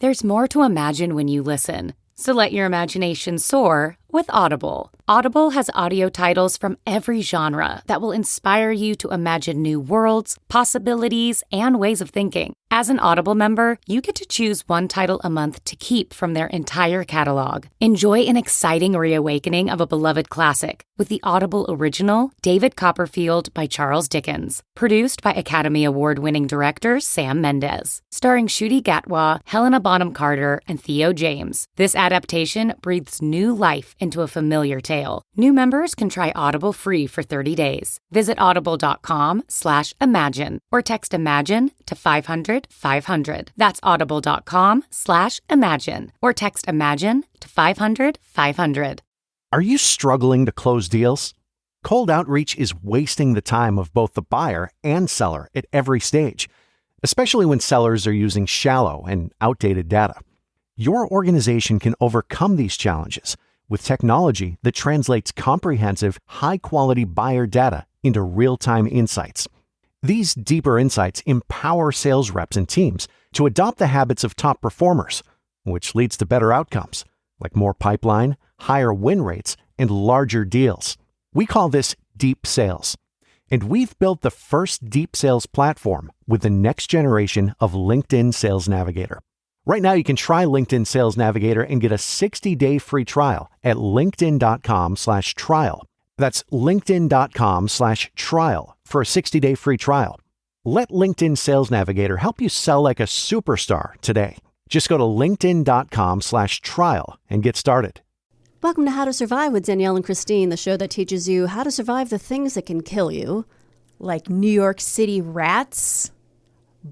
There's more to imagine when you listen. So let your imagination soar with Audible. Audible has audio titles from every genre that will inspire you to imagine new worlds, possibilities, and ways of thinking. As an Audible member, you get to choose one title a month to keep from their entire catalog. Enjoy an exciting reawakening of a beloved classic with the Audible original David Copperfield by Charles Dickens, produced by Academy Award-winning director Sam Mendes, starring Ncuti Gatwa, Helena Bonham Carter, and Theo James. This adaptation breathes new life into a familiar tale. New members can try Audible free for 30 days. Visit audible.com/imagine or text IMAGINE to 500-500. That's audible.com/imagine or text IMAGINE to 500-500. Are you struggling to close deals? Cold outreach is wasting the time of both the buyer and seller at every stage, especially when sellers are using shallow and outdated data. Your organization can overcome these challenges with technology that translates comprehensive, high-quality buyer data into real-time insights. These deeper insights empower sales reps and teams to adopt the habits of top performers, which leads to better outcomes, like more pipeline, higher win rates, and larger deals. We call this deep sales. And we've built the first deep sales platform with the next generation of LinkedIn Sales Navigator. Right now, you can try LinkedIn Sales Navigator and get a 60-day free trial at linkedin.com/trial. That's linkedin.com/trial for a 60-day free trial. Let LinkedIn Sales Navigator help you sell like a superstar today. Just go to linkedin.com/trial and get started. Welcome to How to Survive with Danielle and Christine, the show that teaches you how to survive the things that can kill you. Like New York City rats,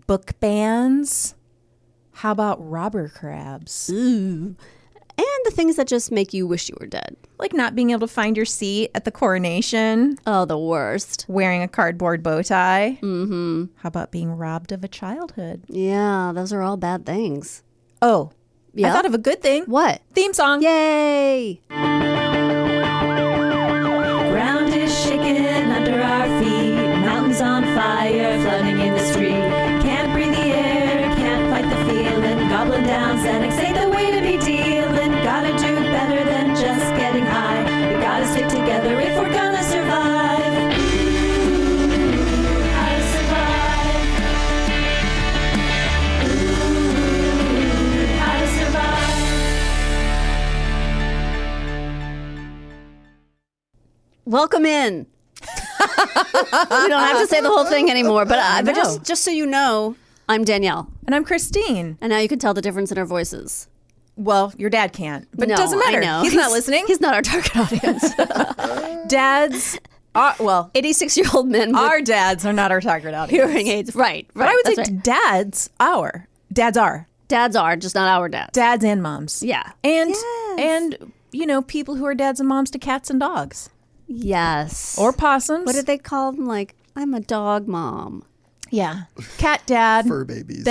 book bans. How about robber crabs? Ooh. And the things that just make you wish you were dead. Like not being able to find your seat at the coronation. Oh, the worst. Wearing a cardboard bow tie. Mm-hmm. How about being robbed of a childhood? Yeah, those are all bad things. Oh, yeah? I thought of a good thing. What? Theme song. Yay! Ground is shaking under our feet. Mountains on fire, flooding in the street. Can't breathe the air, can't fight the feeling. Gobbling down Xanax ain't the way to be dealing. Gotta do better than just getting high. We gotta stick together if we're gonna survive. Ooh, how to survive. Ooh, how to survive. Welcome in. We don't have to say the whole thing anymore, but No. just so you know, I'm Danielle. And I'm Christine. And now you can tell the difference in our voices. Well, your dad can't, but No, it doesn't matter. I know. He's not listening. He's not our target audience. Dads, 86-year-old men with our dads are not our target audience. hearing aids. Right. But I would say that's right. dads are. Dads are. Dads are, just not our dads. Dads and moms. Yeah. And Yes. and you know, people who are dads and moms to cats and dogs. Yes. Or possums. What did they call them? Like, I'm a dog mom. Yeah. Cat dad. Fur babies.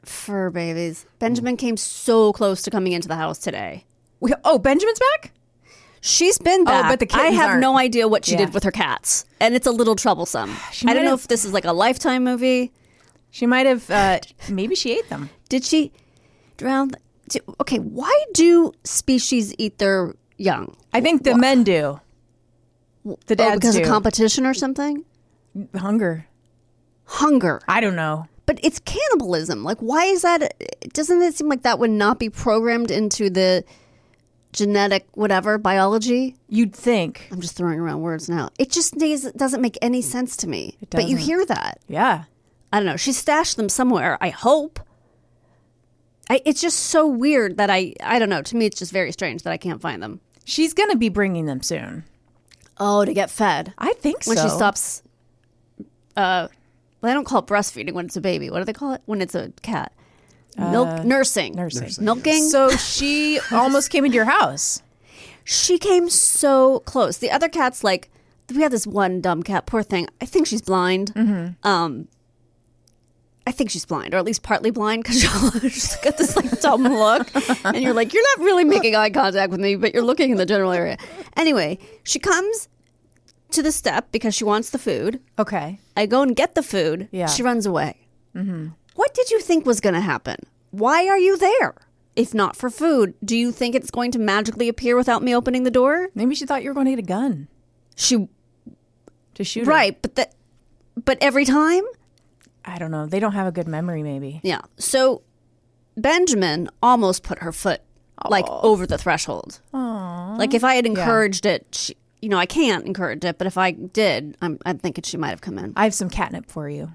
Fur babies. Benjamin came so close to coming into the house today. Benjamin's back? She's been back. but the I kittens have aren't. no idea what she Yeah. did with her cats. And it's a little troublesome. She I don't might know have- if this is like a Lifetime movie. She might have maybe she ate them. Did she drown? Okay, why do species eat their young? I think the men do. The dads because do. of competition or something? Hunger. Hunger. I don't know. But it's cannibalism. Like, why is that? Doesn't it seem like that would not be programmed into the genetic whatever biology? You'd think. I'm just throwing around words now. It just doesn't make any sense to me. It But you doesn't. hear that. Yeah. I don't know. She stashed them somewhere, I hope. It's just so weird that I don't know. To me, it's just very strange that I can't find them. She's going to be bringing them soon. Oh, to get fed. I think so. When she stops, well, they don't call it breastfeeding when it's a baby. What do they call it when it's a cat? Nursing. Milking. So she almost came into your house. She came so close. The other cat's like, we have this one dumb cat, poor thing. I think she's blind. Mm-hmm. I think she's blind, or at least partly blind, because she's got this like dumb look, and you're like, you're not really making eye contact with me, but you're looking in the general area. Anyway, she comes to the step because she wants the food. Okay. I go and get the food. Yeah. She runs away. What did you think was going to happen? why are you there? If not for food, do you think it's going to magically appear without me opening the door? Maybe she thought you were going to get a gun She to shoot her. right, but every time? I don't know. They don't have a good memory, maybe. Yeah. So Benjamin almost put her foot like over the threshold. Aww. Like if I had encouraged it, I can't encourage it, but if I did, I'm thinking she might have come in. I have some catnip for you.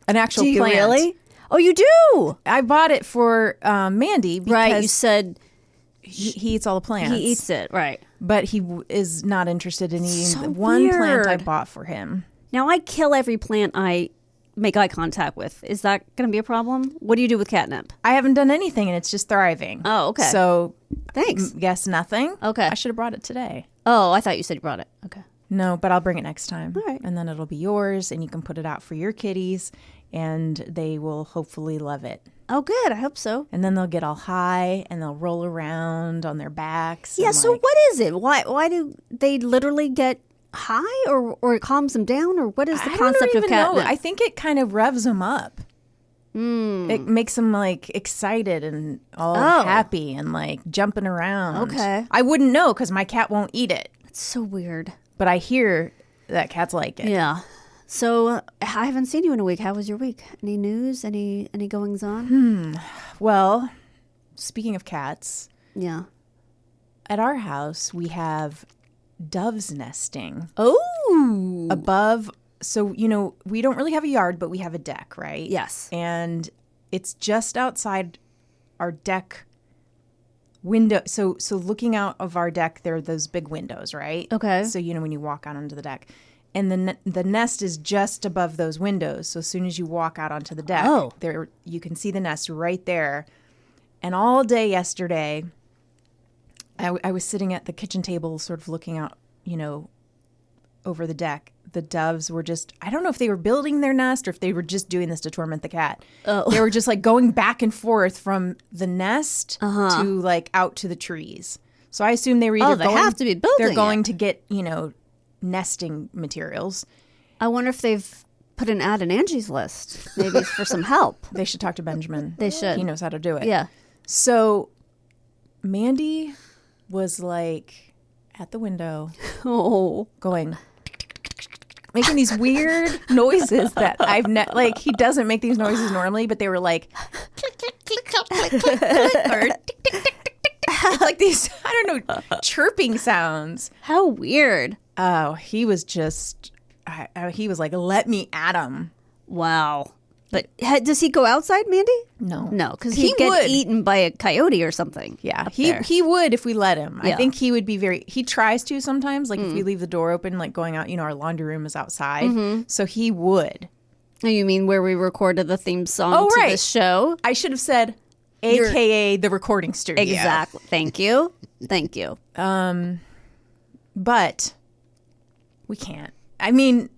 An actual Do you plant. really? Oh, you do? I bought it for Mandy because Right. You said he eats all the plants. he eats it. Right. But he is not interested in eating So the one plant I weird. bought for him. Now I kill every plant I make eye contact with. Is that going to be a problem? What do you do with catnip? I haven't done anything and it's just thriving. Oh, okay. So Thanks. guess nothing. Okay. I should have brought it today. Oh, I thought you said you brought it. Okay. No, but I'll bring it next time. All right. And then it'll be yours and you can put it out for your kitties and they will hopefully love it. Oh, good. I hope so. And then they'll get all high and they'll roll around on their backs. Yeah. and So like- what is it? Why do they literally get high, or it calms them down, or what is the I concept don't of even know. catnip? I think it kind of revs them up. It makes them like excited and all Oh. happy and like jumping around. Okay. I wouldn't know because my cat won't eat it, It's so weird. but I hear that cats like it. Yeah. So I haven't seen you in a week. How was your week? Any news? Any goings on? Well, speaking of cats, Yeah. at our house we have doves nesting Oh. above. So, we don't really have a yard, but we have a deck, right? Yes. And it's just outside our deck window. So looking out of our deck, there are those big windows, right? Okay. So, when you walk out onto the deck. And the nest is just above those windows. So as soon as you walk out onto the deck, Oh. there you can see the nest right there. And all day yesterday, I was sitting at the kitchen table sort of looking out, over the deck. The doves were just, I don't know if they were building their nest or if they were just doing this to torment the cat. Oh. They were just like going back and forth from the nest to like out to the trees. So I assume they were either they have to be building They're going it. to get, nesting materials. I wonder if they've put an ad in Angie's List, maybe for some help. They should talk to Benjamin. They should. He knows how to do it. Yeah. So Mandy was like at the window Oh. going, making these weird noises that I've like he doesn't make these noises normally, but they were like click, click, click, click, click, click, or tick, tick, tick, tick, tick. It's like these, I don't know, chirping sounds. How weird. Oh, he was just, he was like, let me at him. Wow. But does he go outside, Mandy? No. No, because He he'd get would. eaten by a coyote or something. Yeah, up he there. would if we let him. I Yeah. think he would be he tries to sometimes, like if we leave the door open, like going out, our laundry room is outside. So he would. Oh, you mean where we recorded the theme song Oh, to right. this show? I should have said, AKA the recording studio. Exactly. Thank you. Thank you. But we can't. I mean,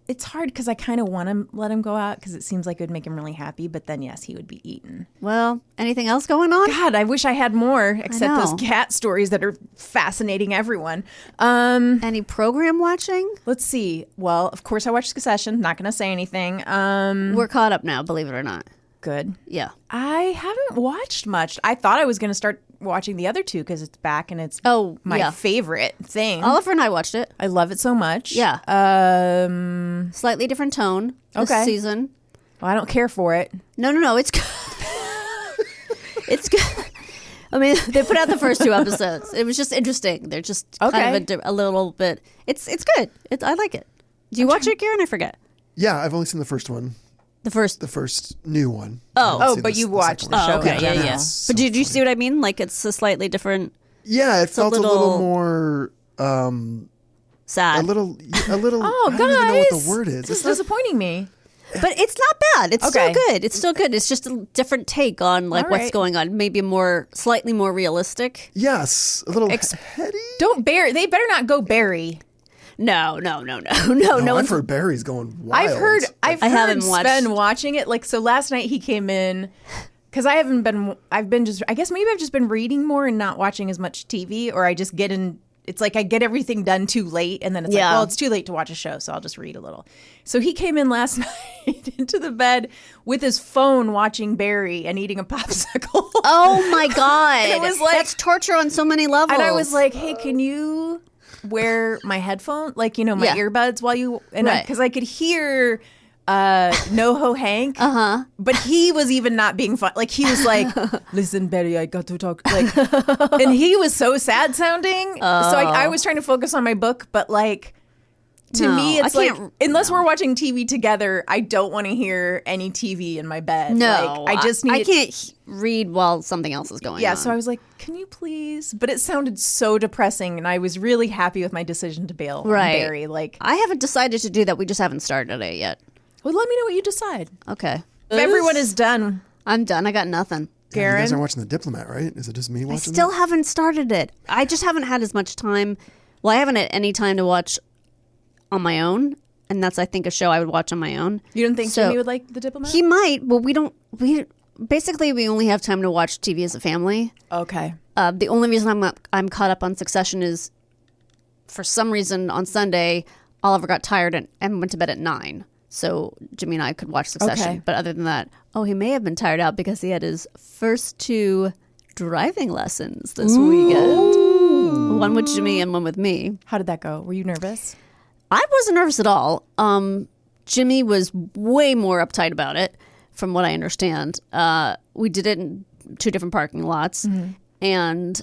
it's hard because I kind of want to let him go out because it seems like it would make him really happy. But then, yes, he would be eaten. Well, anything else going on? God, I wish I had more except those know. cat stories that are fascinating everyone. Any program watching? Let's see. Well, of course, I watched Succession. Not going to say anything. We're caught up now, believe it or not. Good. Yeah. I haven't watched much. I thought I was going to start watching the other two because it's back and it's Oh, my yeah. favorite thing. Oliver and I watched it. I love it so much. Yeah. Well, Slightly different tone this Okay. season. I don't care for it. No. It's good. It's good. I mean, they put out the first two episodes. It was just interesting. They're just kind of a little bit. It's good. I like it. Do you watch it, Karen? I forget. Yeah, I've only seen the first one, The first. the first new one. Oh. I haven't seen but you watched second the one. show Oh, okay. in Yeah, general. yeah. It's But so did you funny. see what I mean? Like it's a slightly different. Yeah, it felt a little little- more, Sad. a little. Oh, I don't even know what guys. the word is. This It's is not, disappointing me. But it's not bad. It's Okay. still good. It's still good. It's just a different take on like All what's right. going on. Maybe slightly more realistic. yes, a little heady. Don't bury. They better not go bury. No. No I've one's. heard Barry's going wild. I've heard I haven't watched- Sven watching it. Like, so last night he came in because I've been just, I guess maybe I've just been reading more and not watching as much TV, or I just get in it's like I get everything done too late, and then it's like, Yeah. well, it's too late to watch a show, so I'll just read a little. So he came in last night into the bed with his phone watching Barry and eating a popsicle. Oh my God. And it was like- that's torture on so many levels. And I was like, hey, can you wear my headphone, like, you know, my Yeah. earbuds while you, and Right. because I could hear NoHo Hank, but he was even not being fun. Like, he was like, listen, Barry, I got to talk. Like, and he was so sad sounding. So I was trying to focus on my book, but like, to No, me, it's I like, can't- unless we're watching TV together, I don't want to hear any TV in my bed. no, Like, I just need I can't read while something else is going on. yeah, so I was like, can you please? But it sounded so depressing, and I was really happy with my decision to bail Right. on Barry. Like, I haven't decided to do that. We just haven't started it yet. well, let me know what you decide. Okay. If everyone is done, I'm done. I got nothing. Yeah, you guys Garen? aren't watching The Diplomat, right? Is it just me I watching still that? haven't started it. I just haven't had as much time. Well, I haven't had any time to watch on my own. And that's, I think, a show I would watch on my own. You don't think So- Jimmy would like The Diplomat? He might, but we basically we only have time to watch TV as a family. Okay. The only reason I'm caught up on Succession is, for some reason, on Sunday, Oliver got tired and went to bed at 9. So Jimmy and I could watch Succession. Okay. But other than that, he may have been tired out because he had his first 2 driving lessons this weekend. One with Jimmy and one with me. How did that go? Were you nervous? I wasn't nervous at all. Jimmy was way more uptight about it, from what I understand. We did it in 2 different parking lots. And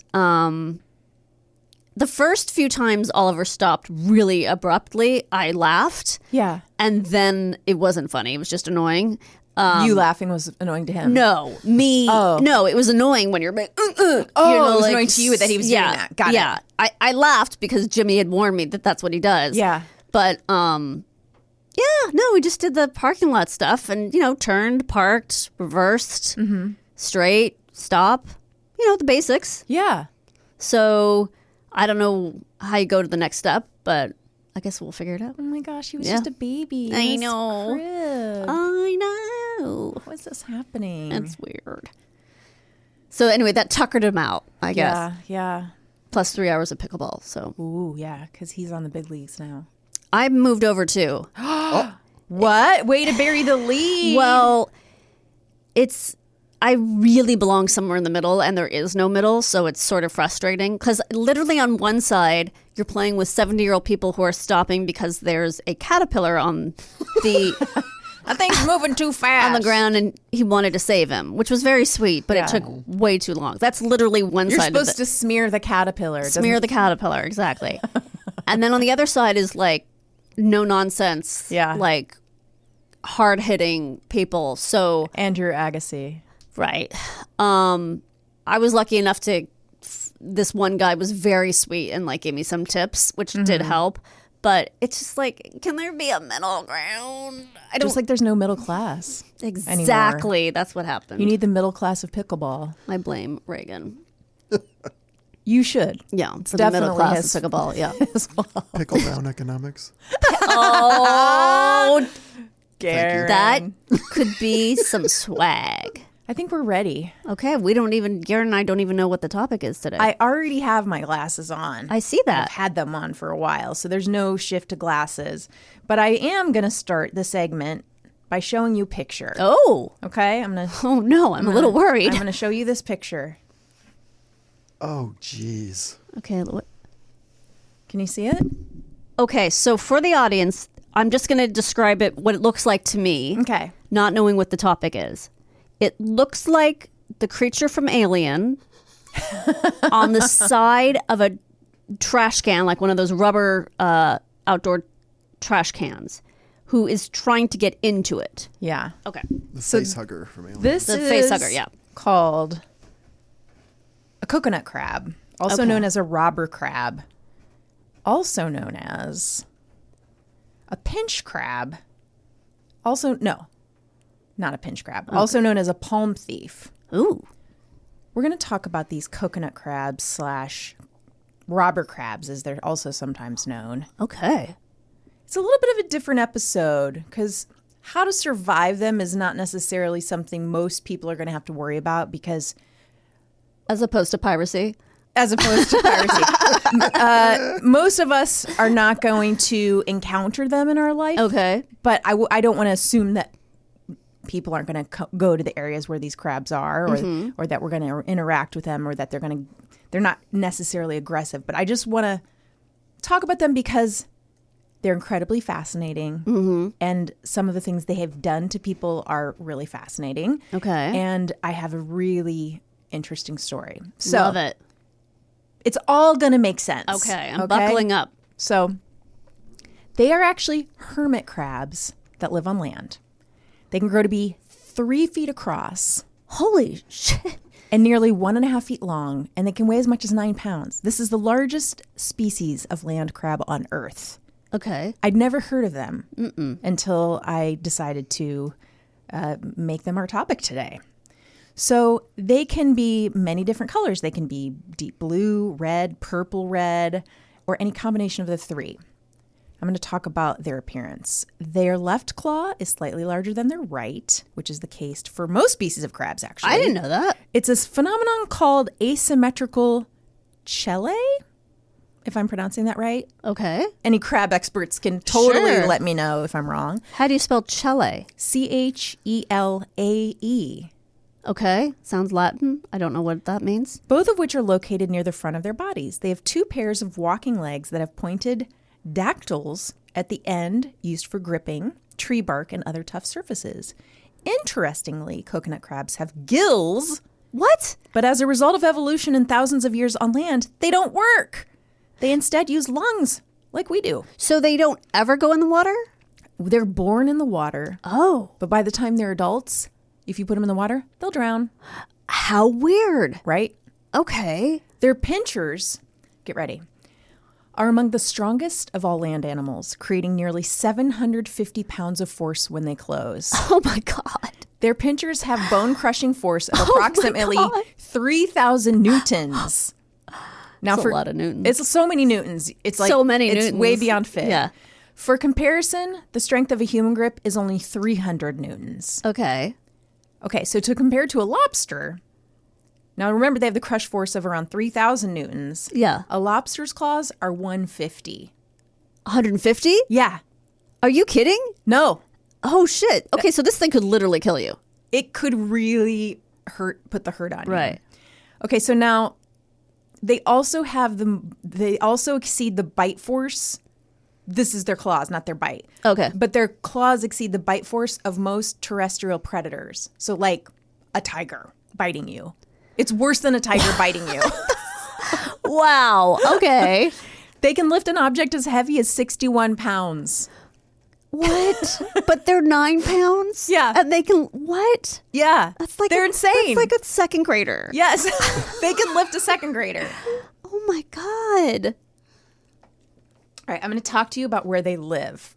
the first few times Oliver stopped really abruptly, I laughed. Yeah. And then it wasn't funny. It was just annoying. You laughing was annoying to him. No, me. Oh. No, it was annoying when you're like, Oh, it was annoying to you that he was doing that. Got it. Yeah, I laughed because Jimmy had warned me that that's what he does. Yeah. But yeah, no, we just did the parking lot stuff and turned, parked, reversed, straight, stop. The basics. Yeah. So I don't know how you go to the next step, but I guess we'll figure it out. Oh my gosh, he was Yeah. just a baby. I in his know. crib. I know. Why is this happening? That's weird. So anyway, that tuckered him out, I guess. Yeah. Yeah. Plus 3 hours of pickleball. So Ooh, yeah, because he's on the big leagues now. I moved over too. What? Way to bury the lead. Well, I really belong somewhere in the middle, and there is no middle, so it's sort of frustrating. Because literally on one side, you're playing with 70-year-old people who are stopping because there's a caterpillar on the that thing's moving too fast. on the ground, and he wanted to save him, which was very sweet, but Yeah. it took way too long. That's literally one You're side supposed of to smear the caterpillar. smear the caterpillar, exactly. And then on the other side is like no nonsense, Yeah. like hard hitting people. So Andrew Agassi. right, I was lucky enough to. This one guy was very sweet and like gave me some tips, which did help. But it's just like, can there be a middle ground? I don't Just like there's no middle class. exactly. That's what happened. You need the middle class of pickleball. I blame Reagan. You should. Yeah, for the middle definitely class his- of pickleball. Yeah. Pickle down economics. Oh, Garen. that could be some swag. I think we're ready. Okay, Garen and I don't even know what the topic is today. I already have my glasses on. I see that. I've had them on for a while, so there's no shift to glasses. But I am going to start the segment by showing you a picture. Oh, Okay? I'm going to oh no, I'm a little worried. I'm going to show you this picture. Oh, jeez. Okay, Can you see it? okay. So for the audience, I'm just going to describe it what it looks like to me, Okay. not knowing what the topic is. It looks like the creature from Alien on the side of a trash can, like one of those rubber outdoor trash cans, who is trying to get into it. Yeah. Okay. The face hugger from Alien. This The is face hugger, yeah. called a coconut crab, also Okay. known as a robber crab, also known as a pinch crab, not a pinch crab, also known as a palm thief. Ooh. We're going to talk about these coconut crabs / robber crabs, as they're also sometimes known. Okay. It's a little bit of a different episode because how to survive them is not necessarily something most people are going to have to worry about because As opposed to piracy. as opposed to piracy. Most of us are not going to encounter them in our life. Okay. But I don't want to assume that people aren't going to go to the areas where these crabs are, or that we're going to interact with them, or that they're not necessarily aggressive. But I just want to talk about them because they're incredibly fascinating, and some of the things they have done to people are really fascinating. Okay. And I have a really interesting story. So Love it. it's all going to make sense. Okay. I'm buckling up. So they are actually hermit crabs that live on land. They can grow to be 3 feet across Holy shit. and nearly 1.5 feet long, and they can weigh as much as 9 pounds. This is the largest species of land crab on Earth. Okay. I'd never heard of them until I decided to make them our topic today. So they can be many different colors. They can be deep blue, red, purple red, or any combination of the three. I'm going to talk about their appearance. Their left claw is slightly larger than their right, which is the case for most species of crabs, actually. I didn't know that. It's a phenomenon called asymmetrical chellae, if I'm pronouncing that right. Okay. Any crab experts can totally Sure. let me know if I'm wrong. How do you spell Chele? Chelae. Okay. Sounds Latin. I don't know what that means. Both of which are located near the front of their bodies. They have 2 pairs of walking legs that have pointed dactyls at the end used for gripping tree bark and other tough surfaces. Interestingly, coconut crabs have gills, What? but as a result of evolution and thousands of years on land, they don't work. They instead use lungs, like we do. So they don't ever go in the water? They're born in the water, Oh. but by the time they're adults, if you put them in the water, they'll drown, How weird. right? Okay. Their pinchers, get ready, are among the strongest of all land animals, creating nearly 750 pounds of force when they close. Oh my God. Their pinchers have bone-crushing force of approximately 3,000 newtons. Now, That's a lot of newtons. It's so many newtons. It's like So many it's newtons. way beyond fit. Yeah. For comparison, the strength of a human grip is only 300 newtons. Okay. Okay, so to compare to a lobster, now remember they have the crush force of around 3,000 newtons. Yeah. A lobster's claws are 150. 150? Yeah. Are you kidding? No, Oh shit. Okay, so this thing could literally kill you. it could really put the hurt on you. Right. Okay, so now they also exceed the bite force. This is their claws, not their bite. Okay. But their claws exceed the bite force of most terrestrial predators. So like a tiger biting you. It's worse than a tiger biting you. Wow. Okay. They can lift an object as heavy as 61 pounds. What? But they're 9 pounds? Yeah. And they can, what? Yeah. That's like they're insane. That's like a second grader. Yes. They can lift a second grader. Oh my God. All right, I'm going to talk to you about where they live.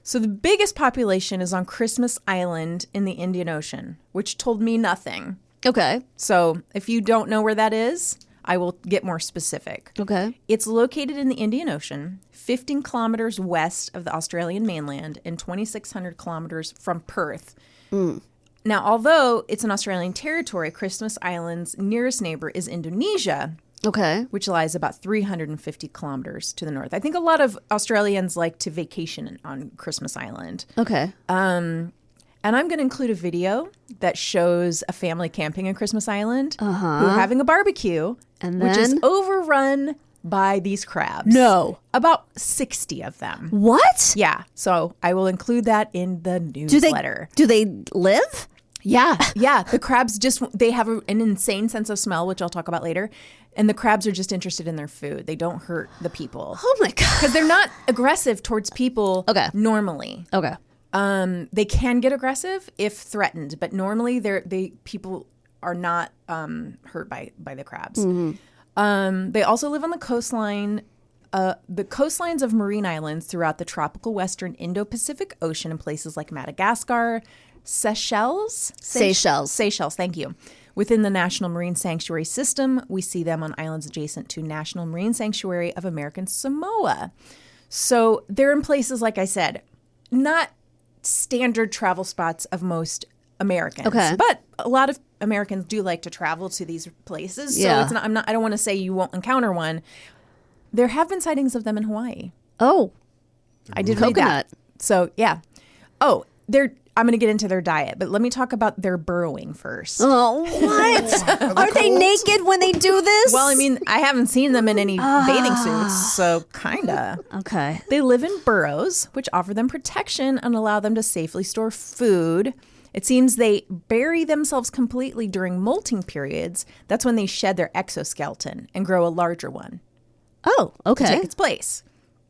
So the biggest population is on Christmas Island in the Indian Ocean, which told me nothing. Okay. So if you don't know where that is, I will get more specific. Okay. It's located in the Indian Ocean, 15 kilometers west of the Australian mainland and 2,600 kilometers from Perth. Now, although it's an Australian territory, Christmas Island's nearest neighbor is Indonesia, Okay. which lies about 350 kilometers to the north. I think a lot of Australians like to vacation on Christmas Island. Okay. And I'm going to include a video that shows a family camping in Christmas Island who are having a barbecue, And which is then? overrun by these crabs. No. About 60 of them. What? Yeah. So I will include that in the newsletter. Do they live? Yeah. Yeah. The crabs they have an insane sense of smell, which I'll talk about later. And the crabs are just interested in their food. They don't hurt the people. Oh my God. Because they're not aggressive towards people Okay. normally. Okay. They can get aggressive if threatened, but normally people are not hurt by the crabs. They also live on the coastline, the coastlines of marine islands throughout the tropical western Indo-Pacific Ocean in places like Madagascar, Seychelles. Seychelles, thank you. Within the National Marine Sanctuary System, we see them on islands adjacent to National Marine Sanctuary of American Samoa. So they're in places, like I said, not standard travel spots of most Americans. Okay. But a lot of Americans do like to travel to these places. So Yeah. it's not, I don't want to say you won't encounter one. There have been sightings of them in Hawaii. Oh, I did read coconut. that. So yeah. Oh, I'm going to get into their diet, but let me talk about their burrowing first. Oh, what? Are they naked when they do this? Well, I mean, I haven't seen them in any bathing suits, so kinda. Okay. They live in burrows, which offer them protection and allow them to safely store food. It seems they bury themselves completely during molting periods. That's when they shed their exoskeleton and grow a larger one Oh, to okay. take its place.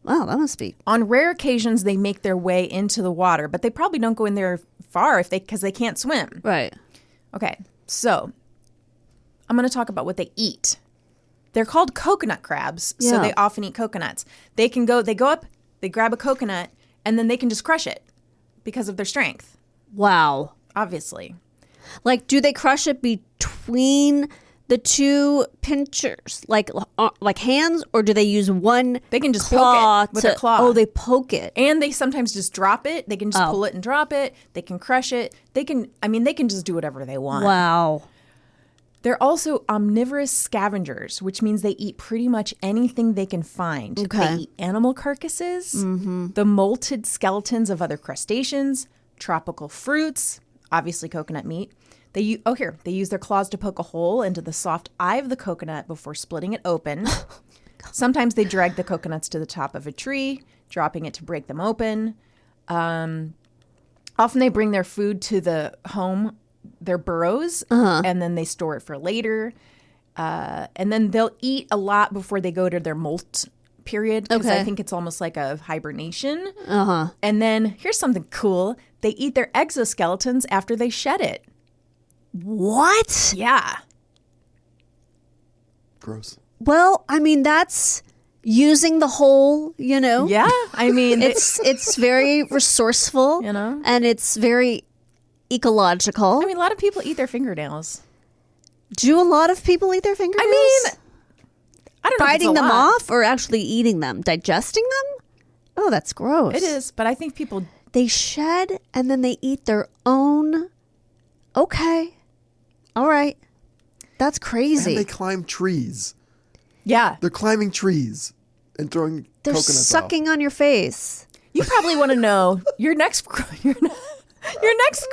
Wow, that must be. On rare occasions, they make their way into the water, but they probably don't go in there far because they can't swim. Right. Okay, so I'm going to talk about what they eat. They're called coconut crabs, so Yeah. they often eat coconuts. They go up, they grab a coconut, and then they can just crush it because of their strength, Wow. obviously. Like, do they crush it between the two pinchers, like hands, or do they use one? They can just claw poke it with their claw. Oh, they poke it. And they sometimes just drop it. They can just Oh. pull it and drop it. They can crush it. They can just do whatever they want. Wow. They're also omnivorous scavengers, which means they eat pretty much anything they can find. Okay. They eat animal carcasses, the molted skeletons of other crustaceans, tropical fruits, obviously coconut meat. They use their claws to poke a hole into the soft eye of the coconut before splitting it open. Sometimes they drag the coconuts to the top of a tree, dropping it to break them open. Often they bring their food to the home, their burrows, and then they store it for later. And then they'll eat a lot before they go to their molt period, because Okay. I think it's almost like a hibernation. Uh-huh. And then here's something cool. They eat their exoskeletons after they shed it. What? Yeah. Gross. Well, I mean, that's using the whole, Yeah. I mean, It's very resourceful, and it's very ecological. a lot of people eat their fingernails. Do a lot of people eat their fingernails? I mean, I don't know if it's biting a them lot. off or actually eating them, digesting them? Oh, that's gross. It is, but I think people. They shed and then they eat their own. Okay. All right. That's crazy. And they climb trees. Yeah. They're climbing trees and throwing They're coconuts sucking on your face. You probably want to know your next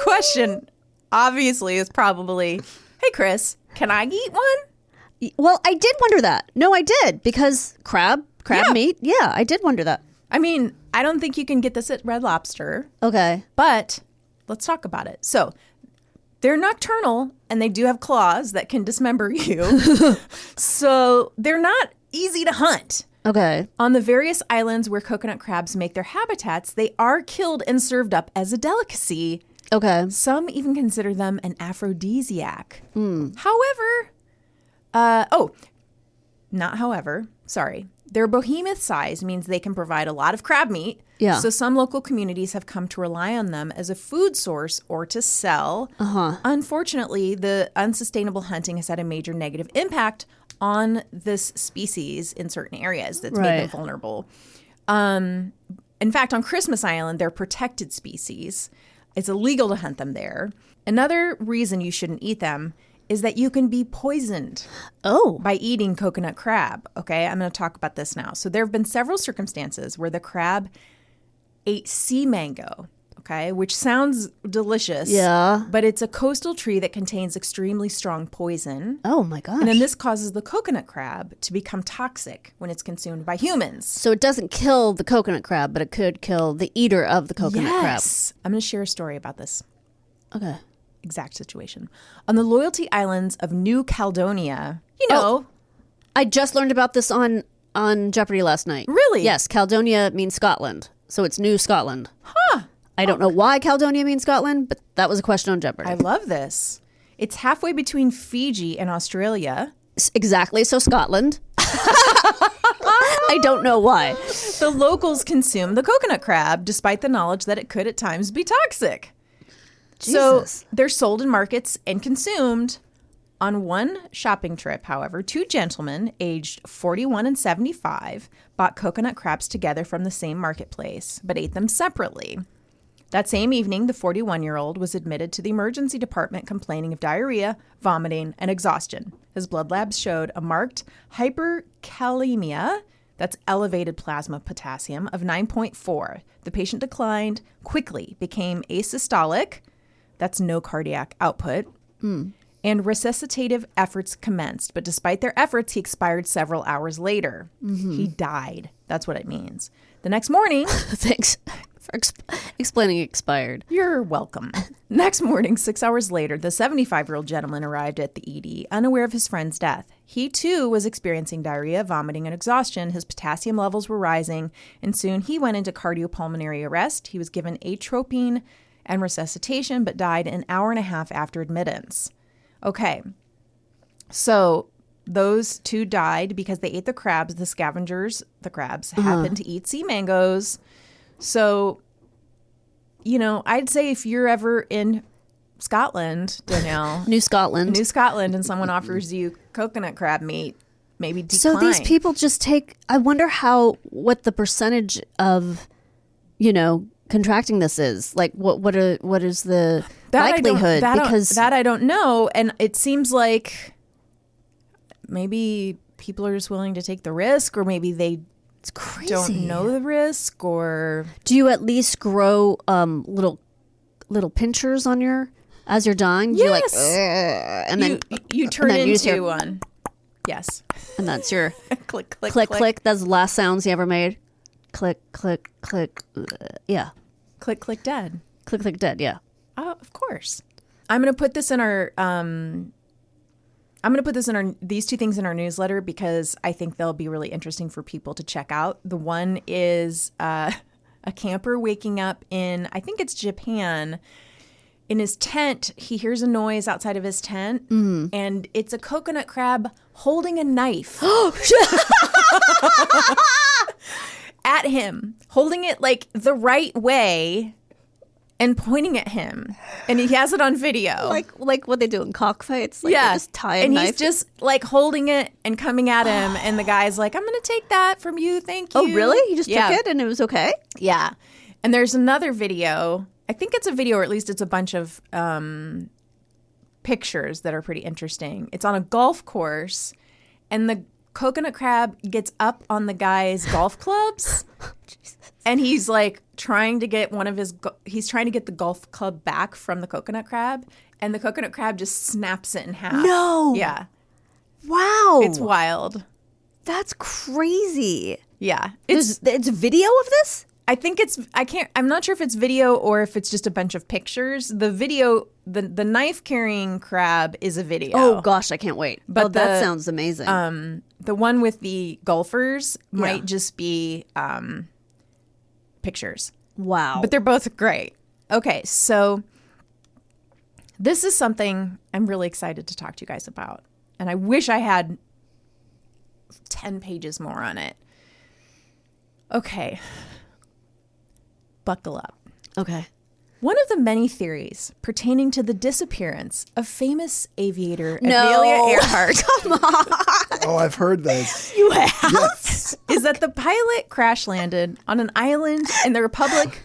question. Obviously, is probably, hey Chris, can I eat one? Well, I did wonder that. No, I did, because crab Yeah. meat. Yeah, I did wonder that. I mean, I don't think you can get this at Red Lobster, Okay. but let's talk about it. So, they're nocturnal and they do have claws that can dismember you. So, they're not easy to hunt. Okay. On the various islands where coconut crabs make their habitats, they are killed and served up as a delicacy. Okay. Some even consider them an aphrodisiac. Hmm. However, sorry. Their behemoth size means they can provide a lot of crab meat. Yeah. So some local communities have come to rely on them as a food source or to sell. Uh-huh. Unfortunately, the unsustainable hunting has had a major negative impact on this species in certain areas that's made them Right. vulnerable. In fact, on Christmas Island, they're protected species. It's illegal to hunt them there. Another reason you shouldn't eat them is that you can be poisoned Oh. by eating coconut crab. Okay, I'm going to talk about this now. So there have been several circumstances where the crab ate sea mango, okay, which sounds delicious. Yeah. But it's a coastal tree that contains extremely strong poison. Oh my gosh. And then this causes the coconut crab to become toxic when it's consumed by humans. So it doesn't kill the coconut crab, but it could kill the eater of the coconut Yes. I'm going to share a story about this crab. Okay. exact situation. On the Loyalty Islands of New Caledonia, you know, I just learned about this on Jeopardy last night. Really? Yes, Caledonia means Scotland. So it's New Scotland. Huh. I don't know why Caledonia means Scotland, but that was a question on Jeopardy. I love this. It's halfway between Fiji and Australia. Exactly. So Scotland. I don't know why. The locals consume the coconut crab despite the knowledge that it could at times be toxic. Jesus. So they're sold in markets and consumed. On one shopping trip, however, two gentlemen aged 41 and 75 bought coconut crabs together from the same marketplace, but ate them separately. That same evening, the 41-year-old was admitted to the emergency department complaining of diarrhea, vomiting, and exhaustion. His blood labs showed a marked hyperkalemia, that's elevated plasma potassium, of 9.4. The patient declined quickly, became asystolic, that's no cardiac output, and resuscitative efforts commenced. But despite their efforts, he expired several hours later. He died. That's what it means. The next morning... Thanks for explaining expired. You're welcome. Next morning, 6 hours later, the 75-year-old gentleman arrived at the ED, unaware of his friend's death. He, too, was experiencing diarrhea, vomiting, and exhaustion. His potassium levels were rising, and soon he went into cardiopulmonary arrest. He was given atropine and resuscitation, but died an hour and a half after admittance. Okay, so those two died because they ate the crabs. The scavengers, the crabs, happened to eat sea mangoes. So, you know, I'd say if you're ever in Scotland, Danielle, New Scotland, and someone offers you coconut crab meat, maybe decline. So these people just take, I wonder what the percentage of, you know, contracting this is. Like what is the likelihood? Because I don't know. And it seems like maybe people are just willing to take the risk, or maybe they it's crazy. Don't know the risk. Or do you at least grow little pinchers on as you're dying? You're like, and then you turn and then into one. Yes. And that's your click, click, click, click. That's the last sounds you ever made. Click, click, click. Yeah. Click, click, dead. Click, click, dead. Yeah. Of course. I'm going to put this in our. These two things in our newsletter because I think they'll be really interesting for people to check out. The one is a camper waking up in, I think it's Japan. In his tent, he hears a noise outside of his tent, and it's a coconut crab holding a knife at him, holding it like the right way and pointing at him. And he has it on video. Like what they do in cockfights. Like yeah. They just tie a and knife. He's just like holding it and coming at him. And the guy's like, I'm going to take that from you. Thank you. Oh, really? He just took it and it was okay? Yeah. And there's another video. I think it's a video, or at least it's a bunch of pictures that are pretty interesting. It's on a golf course, and the coconut crab gets up on the guy's golf clubs. And he's like trying to get he's trying to get the golf club back from the coconut crab, and the coconut crab just snaps it in half. No. Yeah. Wow. It's wild. That's crazy. Yeah. It's video of this? I think I'm not sure if it's video or if it's just a bunch of pictures. The video, the knife carrying crab is a video. Oh gosh, I can't wait. But that sounds amazing. The one with the golfers might just be pictures. Wow. But they're both great. Okay, so this is something I'm really excited to talk to you guys about. And I wish I had 10 pages more on it. Okay. Buckle up. Okay. One of the many theories pertaining to the disappearance of famous aviator Amelia Earhart Come on. Oh, I've heard this. You have? Yes. is that the pilot crash landed on an island in the Republic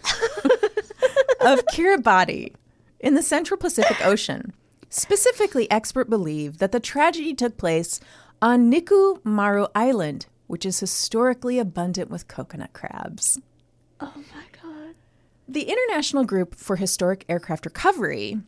of Kiribati in the Central Pacific Ocean. Specifically, experts believe that the tragedy took place on Niku Maru Island, which is historically abundant with coconut crabs. Oh my God. The International Group for Historic Aircraft Recovery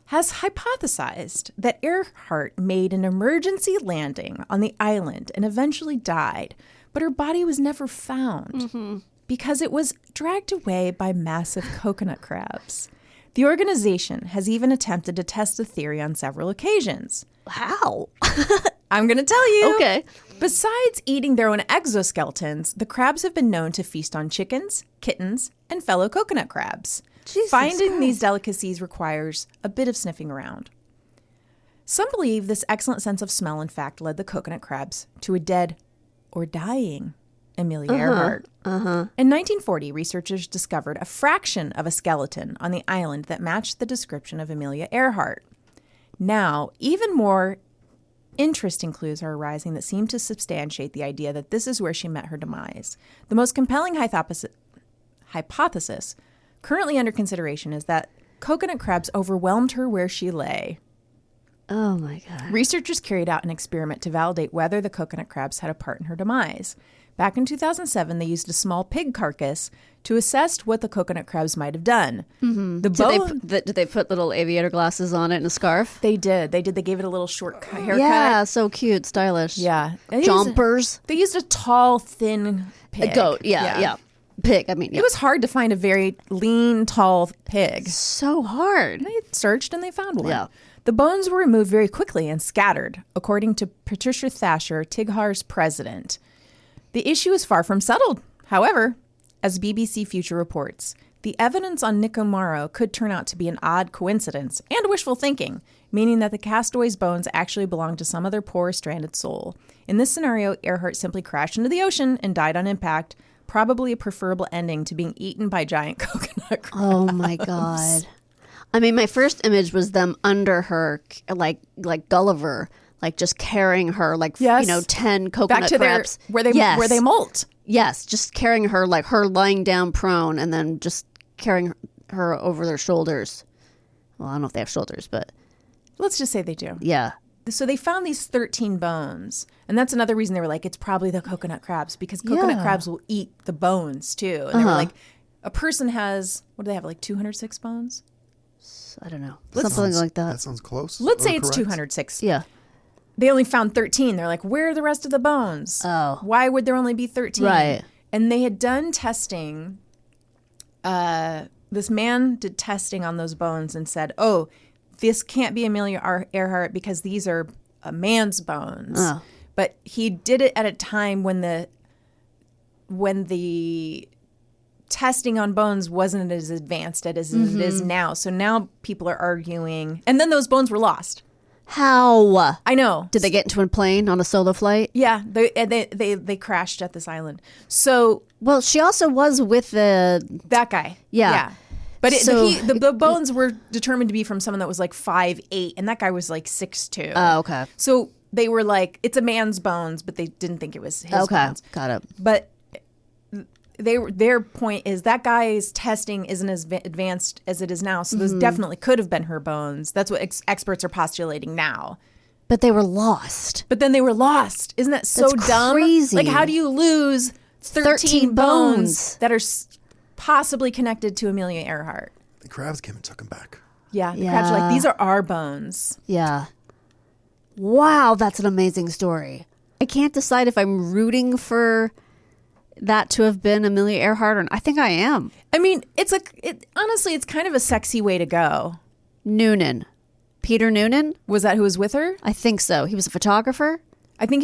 has hypothesized that Earhart made an emergency landing on the island and eventually died, but her body was never found because it was dragged away by massive coconut crabs. The organization has even attempted to test the theory on several occasions. How? I'm going to tell you. Okay. Besides eating their own exoskeletons, the crabs have been known to feast on chickens, kittens, and fellow coconut crabs. Jesus Finding Christ. these delicacies requires a bit of sniffing around. Some believe this excellent sense of smell, in fact, led the coconut crabs to a dead or dying Amelia Earhart. In 1940, researchers discovered a fraction of a skeleton on the island that matched the description of Amelia Earhart. Now, even more interesting clues are arising that seem to substantiate the idea that this is where she met her demise. The most compelling hypothesis currently under consideration is that coconut crabs overwhelmed her where she lay. Oh my God. Researchers carried out an experiment to validate whether the coconut crabs had a part in her demise. Back in 2007, they used a small pig carcass to assess what the coconut crabs might have done. Mm-hmm. Did they put little aviator glasses on it and a scarf? They did. They gave it a little short haircut. Yeah, so cute, stylish. Yeah. Jumpers. They used a tall, thin pig. A goat. Yeah. Pig. I mean, yeah. It was hard to find a very lean, tall pig. So hard. They searched and they found one. Yeah. The bones were removed very quickly and scattered, according to Patricia Thatcher, TIGHAR's president. The issue is far from settled. However, as BBC Future reports, the evidence on Nico Morrow could turn out to be an odd coincidence and wishful thinking, meaning that the castaway's bones actually belonged to some other poor stranded soul. In this scenario, Earhart simply crashed into the ocean and died on impact, probably a preferable ending to being eaten by giant coconut crabs. Oh my God. I mean, my first image was them under her, like Gulliver, like just carrying her, like, Yes. 10 coconut Back to crabs. where they molt. Yes, just carrying her, like her lying down prone and then just carrying her over their shoulders. Well, I don't know if they have shoulders, but Let's just say they do. yeah. So they found these 13 bones. And that's another reason they were like, it's probably the coconut crabs, because coconut crabs will eat the bones too. And they were like, a person has, what do they have, like 206 bones? I don't know. Something like that. That sounds close. Let's or say it's correct. 206. Yeah. They only found 13. They're like, where are the rest of the bones? Oh. Why would there only be 13? Right. And they had done testing. This man did testing on those bones and said, oh, this can't be Amelia Earhart because these are a man's bones. Oh. But he did it at a time when the testing on bones wasn't as advanced as it is now. So now people are arguing. And then those bones were lost. How? I know. Did they get into a plane on a solo flight? Yeah, they crashed at this island. So Well, she also was with the. that guy, Yeah. But So- the bones were determined to be from someone that was like 5'8", and that guy was like 6'2". Oh, okay. So they were like, it's a man's bones, but they didn't think it was his Okay. bones. Got it. But their point is that guy's testing isn't as advanced as it is now. So those definitely could have been her bones. That's what experts are postulating now. But they were lost. But then they were lost. Isn't that so That's dumb? crazy. Like, how do you lose 13 bones. bones that are possibly connected to Amelia Earhart? The crabs came and took him back. Yeah, the crabs are Yeah. like, these are our bones. Yeah. Wow, that's an amazing story. I can't decide if I'm rooting for that to have been Amelia Earhart or I think I am. I mean, honestly, it's kind of a sexy way to go. Noonan. Peter Noonan? Was that who was with her? I think so. He was a photographer I think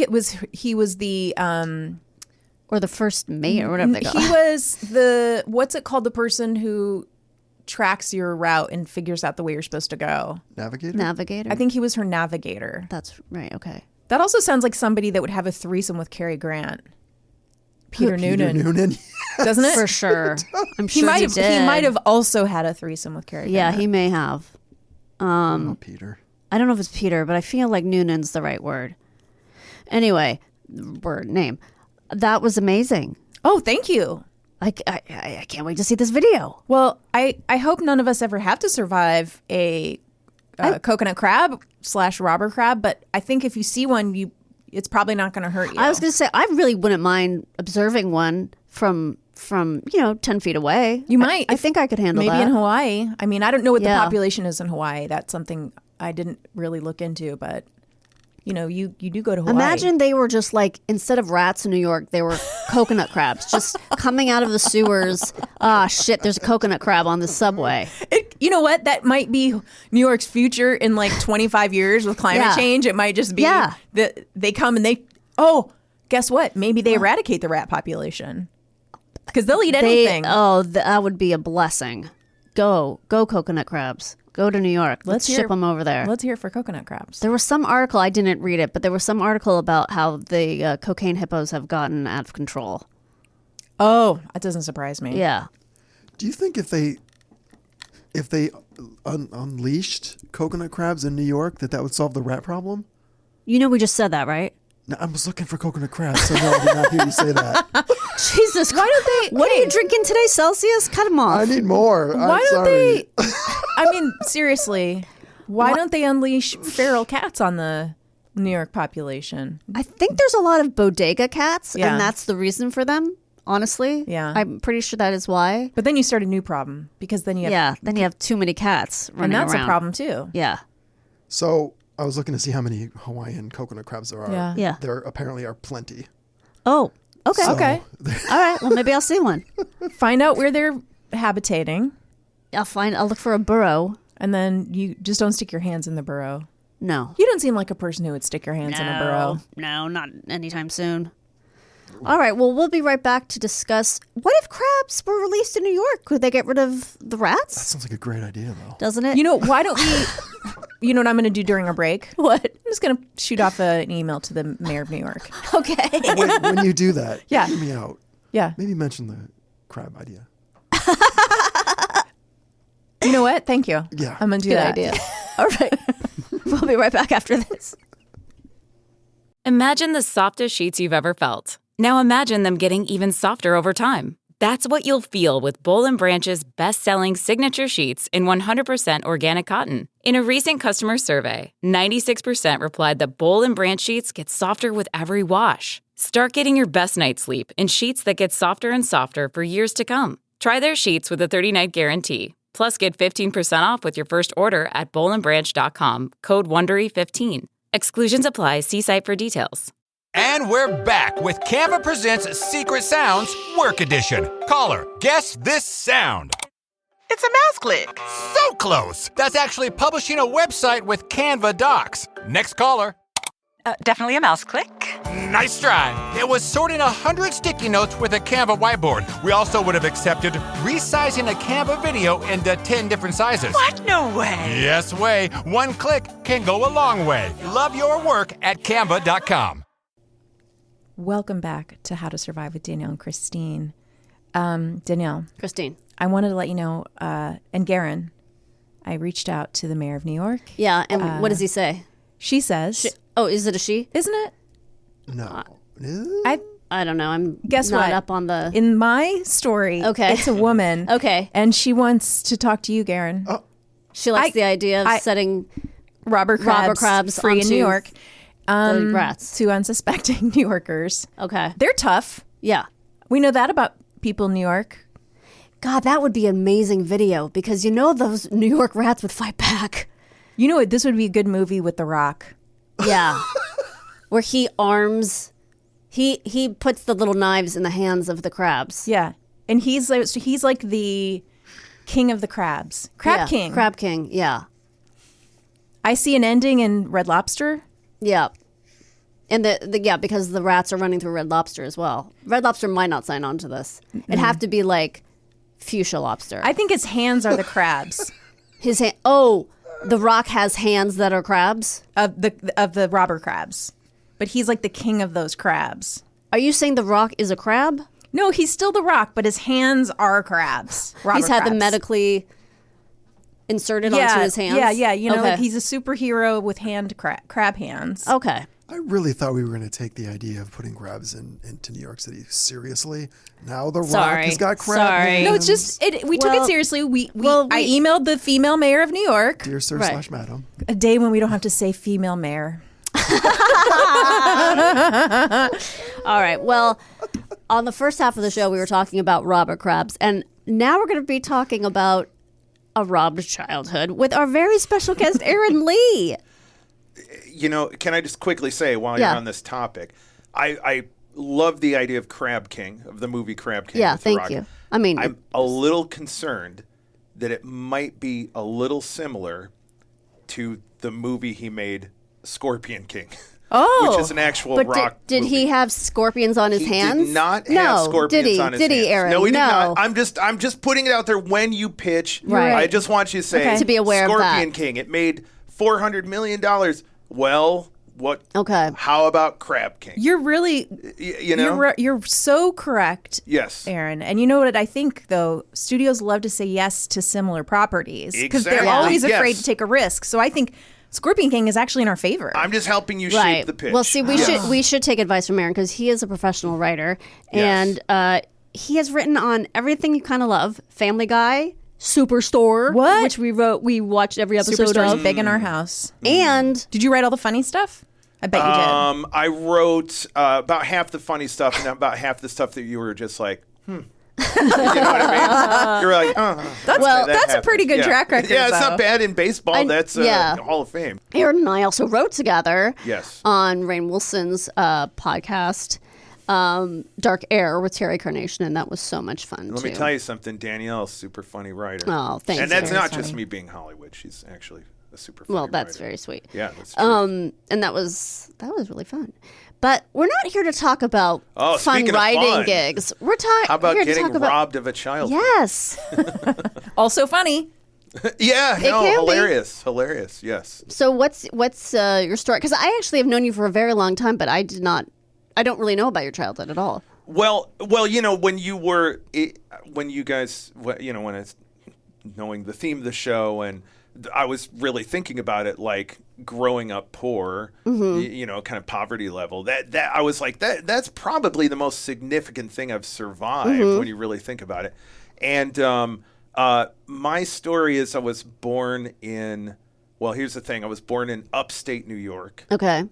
he was the or the first mate or whatever they call he it. was the what's it called, the person who tracks your route and figures out the way you're supposed to go. Navigator? Navigator. I think he was her navigator. that's right. Okay. That also sounds like somebody that would have a threesome with Cary Grant. Peter Peter Noonan, Noonan. doesn't it? For sure. I'm He sure might he have. did. He might have also had a threesome with Cary Yeah, Grant. he may have. Oh, Peter. I don't know if it's Peter, but I feel like Noonan's the right word. Anyway, name. That was amazing. Oh, thank you. I can't wait to see this video. Well, I hope none of us ever have to survive a coconut crab / robber crab, but I think if you see one, it's probably not going to hurt you. I was going to say, I really wouldn't mind observing one from 10 feet away. You might. I think I could handle maybe that. in Hawaii. I mean, I don't know what Yeah. the population is in Hawaii. That's something I didn't really look into, but you do go to Hawaii. Imagine they were just like, instead of rats in New York, they were coconut crabs just coming out of the sewers. Ah, shit, there's a coconut crab on the subway. You know what? That might be New York's future in like 25 years with climate Yeah. change. It might just be Yeah. that they come and guess what? Maybe they eradicate the rat population because they'll eat anything. That would be a blessing. Go coconut crabs. Go to New York. Let's hear- ship them over there. Let's hear it for coconut crabs. There was some article, I didn't read it, but there was some article about how the cocaine hippos have gotten out of control. Oh, that doesn't surprise me. Yeah. Do you think if they unleashed coconut crabs in New York, that would solve the rat problem? We just said that, right? No, I was looking for coconut crabs, so no, I did not hear you say that. Jesus, why don't they? What are you drinking today, Celsius? Cut them off. I need more. Why I'm don't sorry. they? I mean, seriously, why don't they unleash feral cats on the New York population? I think there's a lot of bodega cats, Yeah. and that's the reason for them. Honestly, Yeah. I'm pretty sure that is why. But then you start a new problem because then you have, Yeah, then you have too many cats running and that's around. a problem too. Yeah, So I was looking to see how many Hawaiian coconut crabs there are. Yeah. Yeah. There apparently are plenty. Oh, okay. So- Okay, All right. Well, maybe I'll see one. find out where they're habitating, I'll look for a burrow. and then you just don't stick your hands in the burrow. No. You don't seem like a person who would stick your hands in a burrow. No, not anytime soon. All right. Well, we'll be right back to discuss what if crabs were released in New York? Could they get rid of the rats? Sounds like a great idea, though. Doesn't it? You know, why don't we? You know what I'm going to do during our break? what? I'm just going to shoot off an email to the mayor of New York. Okay. When you do that, Yeah. hear me out. Yeah. Maybe mention the crab idea. You know what? Thank you. Yeah. I'm going to do Good that. idea. All right. We'll be right back after this. Imagine the softest sheets you've ever felt. Now imagine them getting even softer over time. That's what you'll feel with Boll & Branch's best-selling signature sheets in 100% organic cotton. In a recent customer survey, 96% replied that Boll & Branch sheets get softer with every wash. Start getting your best night's sleep in sheets that get softer and softer for years to come. Try their sheets with a 30-night guarantee. Plus, get 15% off with your first order at bollandbranch.com, code WONDERY15. Exclusions apply. See site for details. And we're back with Canva Presents Secret Sounds Work Edition. Caller, guess this sound. It's a mouse click. So close. That's actually publishing a website with Canva Docs. Next caller. Definitely a mouse click. Nice try. It was sorting 100 sticky notes with a Canva whiteboard. We also would have accepted resizing a Canva video into 10 different sizes. What? No way. Yes way. One click can go a long way. Love your work at canva.com. Welcome back to How to Survive with Danielle and Christine. Danielle, Christine. I wanted to let you know, and Garen, I reached out to the mayor of New York. Yeah, and what does he say? She says, Oh, is it a she? isn't it? No. I don't know. I'm Guess not what? up on the. In my story, Okay. it's a woman. Okay. And she wants to talk to you, Garen. She likes the idea of setting Robber crabs free in onto New York. the rats. To unsuspecting New Yorkers. Okay. They're tough. Yeah. We know that about people in New York. God, that would be an amazing video because you know those New York rats would fight back. You know what? This would be a good movie with The Rock. Yeah. Where he arms, he puts the little knives in the hands of the crabs. Yeah. And he's like the king of the crabs. Yeah, King. Crab King, yeah. I see an ending in Red Lobster. Yeah. And because the rats are running through Red Lobster as well. Red Lobster might not sign on to this. It'd have to be like Fuchsia Lobster. I think his hands are the crabs His hand. Oh, The Rock has hands that are crabs. of the robber crabs. But he's like the king of those crabs. Are you saying The Rock is a crab? No, he's still the Rock, but his hands are crabs. He's had them crabs. medically inserted onto his hands? Yeah. You know, Okay. like he's a superhero with crab hands. Okay. I really thought we were going to take the idea of putting crabs into New York City seriously. Now The Rock Sorry. has got crab Sorry. hands. No, it's just we took Well- it seriously. well, I we- emailed the female mayor of New York. Dear Sir Right. / Madam. A day when we don't have to say female mayor. All right. Well, on the first half of the show, we were talking about robber crabs, and now we're going to be talking about a robbed childhood with our very special guest, Aaron Lee. You know, can I just quickly say while Yeah. you're on this topic, I love the idea of Crab King, of the movie Crab King. Yeah, with The thank Rock. you. I mean, I'm a little concerned that it might be a little similar to the movie he made, Scorpion King. oh, which is an actual but rock did he movie. have scorpions on his He hands? did not no. have scorpions did he? on his Did hands. he, Aaron? No, he did no. not. I'm just putting it out there when you pitch. Right. I just want you to say Okay. To be aware of that. Scorpion King. It made $400 million. Well, what? Okay. How about Crab King? You're really, You know? you're so correct, Yes. Aaron. And you know what I think, though? Studios love to say yes to similar properties because they're Exactly. always Yes. afraid to take a risk. So I think Scorpion King is actually in our favor. I'm just helping you shape the pitch. Well, see, we should take advice from Aaron because he is a professional writer, and he has written on everything you kind of love: Family Guy, Superstore, which we watched every episode Superstore's of. big in our house. And did you write all the funny stuff? I bet you did. I wrote about half the funny stuff and about half the stuff that you were just like, you know what I mean? You're like, that's a pretty good track record. Yeah, it's though. not bad in baseball. That's Hall of Fame. Aaron and I also wrote together. Yes. On Rainn Wilson's podcast, Dark Air with Terry Carnation, and that was so much fun. Let me tell you something. Danielle's a super funny writer. Oh, thanks. And that's not just me being Hollywood. She's actually a super funny writer. That's very sweet. Yeah, that's true. And that was really fun. But we're not here to talk about fun speaking of writing fun, gigs. We're talking. How about here to getting talk about, robbed of a child? Yes. Also funny. Yeah, It can be. hilarious. Yes. So what's your story? Because I actually have known you for a very long time, but I don't really know about your childhood at all. Well, you know, when you guys, you know, when it's knowing the theme of the show, and I was really thinking about it, like growing up poor, you know, kind of poverty level. That I was like, that's probably the most significant thing I've survived when you really think about it. And my story is I was born in. Well, here's the thing: I was born in upstate New York. Okay.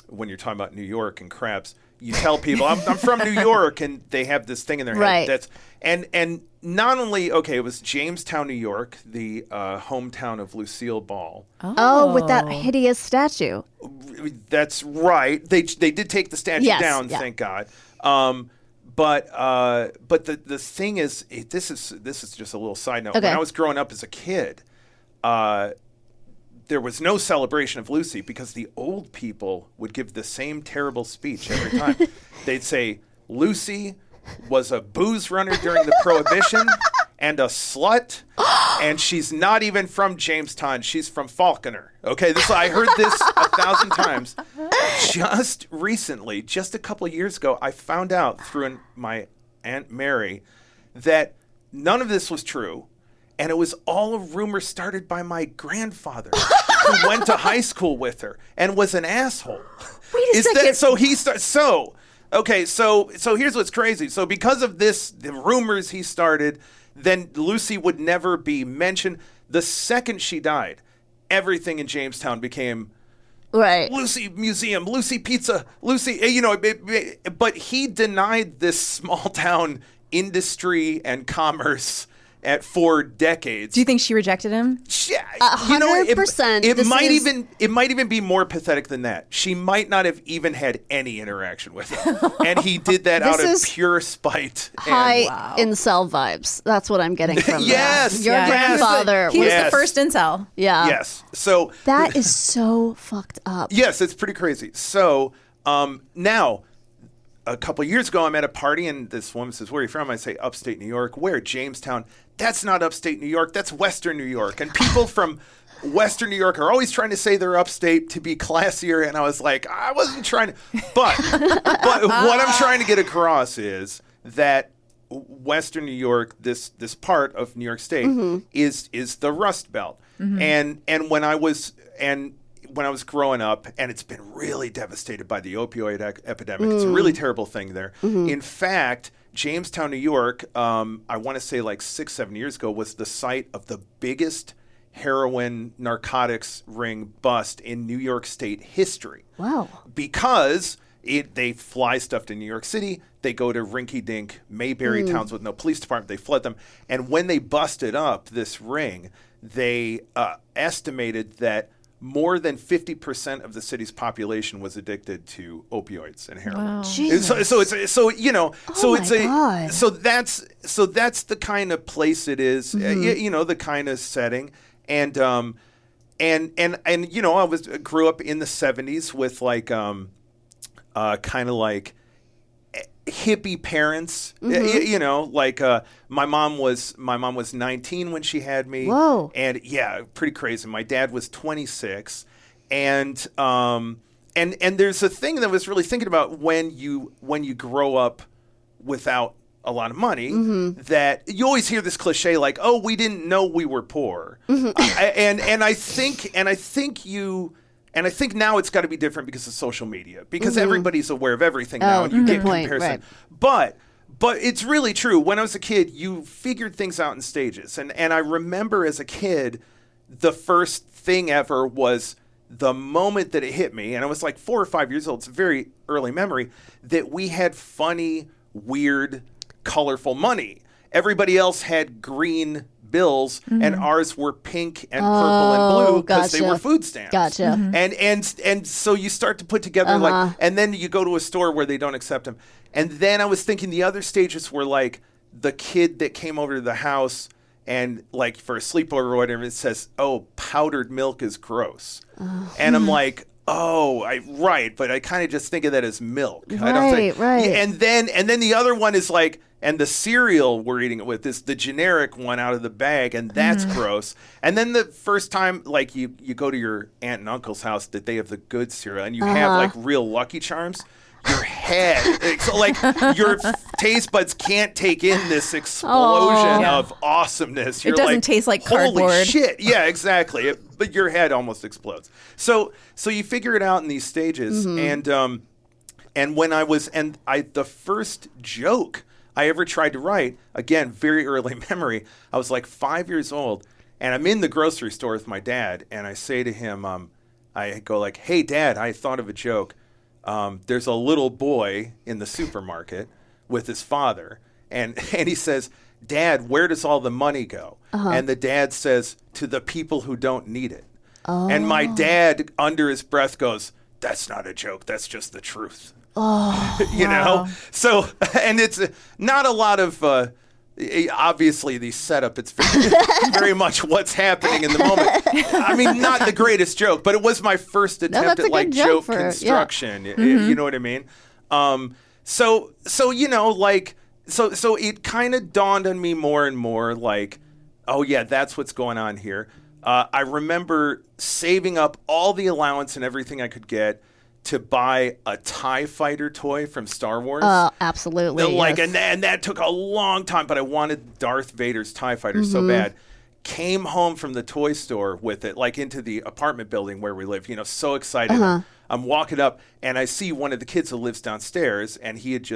When you're talking about New York and crabs, you tell people I'm from New York, and they have this thing in their head. Right. That's and not only it was Jamestown, New York, the hometown of Lucille Ball. Oh, with that hideous statue. That's right. They did take the statue down, thank God. But the thing is, this is just a little side note. Okay. When I was growing up as a kid, there was no celebration of Lucy because the old people would give the same terrible speech every time. They'd say, Lucy was a booze runner during the Prohibition and a slut, and she's not even from Jamestown. She's from Falconer. Okay, I heard this 1,000 times. Just recently, just a couple of years ago, I found out through my Aunt Mary that none of this was true. And it was all a rumor started by my grandfather, who went to high school with her and was an asshole. Wait a second. So he started. So here's what's crazy. So because of this, the rumors he started, then Lucy would never be mentioned. The second she died, everything in Jamestown became right. Lucy Museum, Lucy Pizza, Lucy. You know, but he denied this small town industry and commerce for decades. Do you think she rejected him? 100%. It might even be more pathetic than that. She might not have even had any interaction with him, and he did that out of pure spite. High incel vibes. That's what I'm getting from yes, this. Your grandfather. He was the first incel. Yeah. Yes. So that is so fucked up. Yes, it's pretty crazy. So now, a couple of years ago, I'm at a party, and this woman says, "Where are you from?" I say, "Upstate New York." "Where?" "Jamestown." "That's not upstate New York. That's Western New York." And people from Western New York are always trying to say they're upstate to be classier. And I was like, I wasn't trying to. But what I'm trying to get across is that Western New York, this part of New York State, is the Rust Belt. And when I was growing up, and it's been really devastated by the opioid epidemic. It's a really terrible thing there. In fact, Jamestown, New York, I want to say like 6-7 years ago, was the site of the biggest heroin narcotics ring bust in New York State history. Wow. Because they fly stuff to New York City, they go to rinky-dink Mayberry towns with no police department, they flood them. And when they busted up this ring, they estimated that more than 50% of the city's population was addicted to opioids and heroin. Wow. So that's the kind of place it is. The kind of setting, and you know, I grew up in the 70s with like kind of like hippie parents. You know, like my mom was 19 when she had me. Whoa. And yeah, pretty crazy. My dad was 26, and there's a thing that I was really thinking about when you grow up without a lot of money, that you always hear this cliche like, "Oh, we didn't know we were poor," and I think now it's got to be different because of social media, because everybody's aware of everything now, and you get comparison. Right. But it's really true. When I was a kid, you figured things out in stages, and I remember as a kid, the first thing ever was the moment that it hit me, and I was like 4 or 5 years old. It's a very early memory that we had funny, weird, colorful money. Everybody else had green bills, and ours were pink and purple and blue because they were food stamps. Gotcha. And so you start to put together like, and then you go to a store where they don't accept them. And then I was thinking the other stages were like the kid that came over to the house and like for a sleepover or whatever, it says, "Oh, powdered milk is gross." And I'm like, right, but I kind of just think of that as milk. I don't think, right. And then the other one is like, and the cereal we're eating it with is the generic one out of the bag, and that's gross. And then the first time, like you go to your aunt and uncle's house that they have the good cereal, and you have like real Lucky Charms. Your head, so like your taste buds can't take in this explosion of awesomeness. You're it doesn't like, taste like holy cardboard. shit! Yeah, exactly. But your head almost explodes. So you figure it out in these stages, and when the first joke I ever tried to write, again, very early memory, I was like 5 years old, and I'm in the grocery store with my dad, and I say to him, I go like, "Hey, Dad, I thought of a joke. There's a little boy in the supermarket with his father, and he says, 'Dad, where does all the money go?' And the dad says, 'To the people who don't need it.'" And my dad, under his breath, goes, "That's not a joke. That's just the truth." You know? So, and it's not a lot of, obviously the setup, it's very much what's happening in the moment. I mean, not the greatest joke, but it was my first attempt at like joke construction. You know what I mean? So you know, like, so it kind of dawned on me more and more like, oh yeah, that's what's going on here. I remember saving up all the allowance and everything I could get to buy a TIE Fighter toy from Star Wars. Absolutely. Like, yes. and that took a long time, but I wanted Darth Vader's TIE Fighter so bad. Came home from the toy store with it, like into the apartment building where we live, you know, so excited. I'm walking up and I see one of the kids who lives downstairs, and he had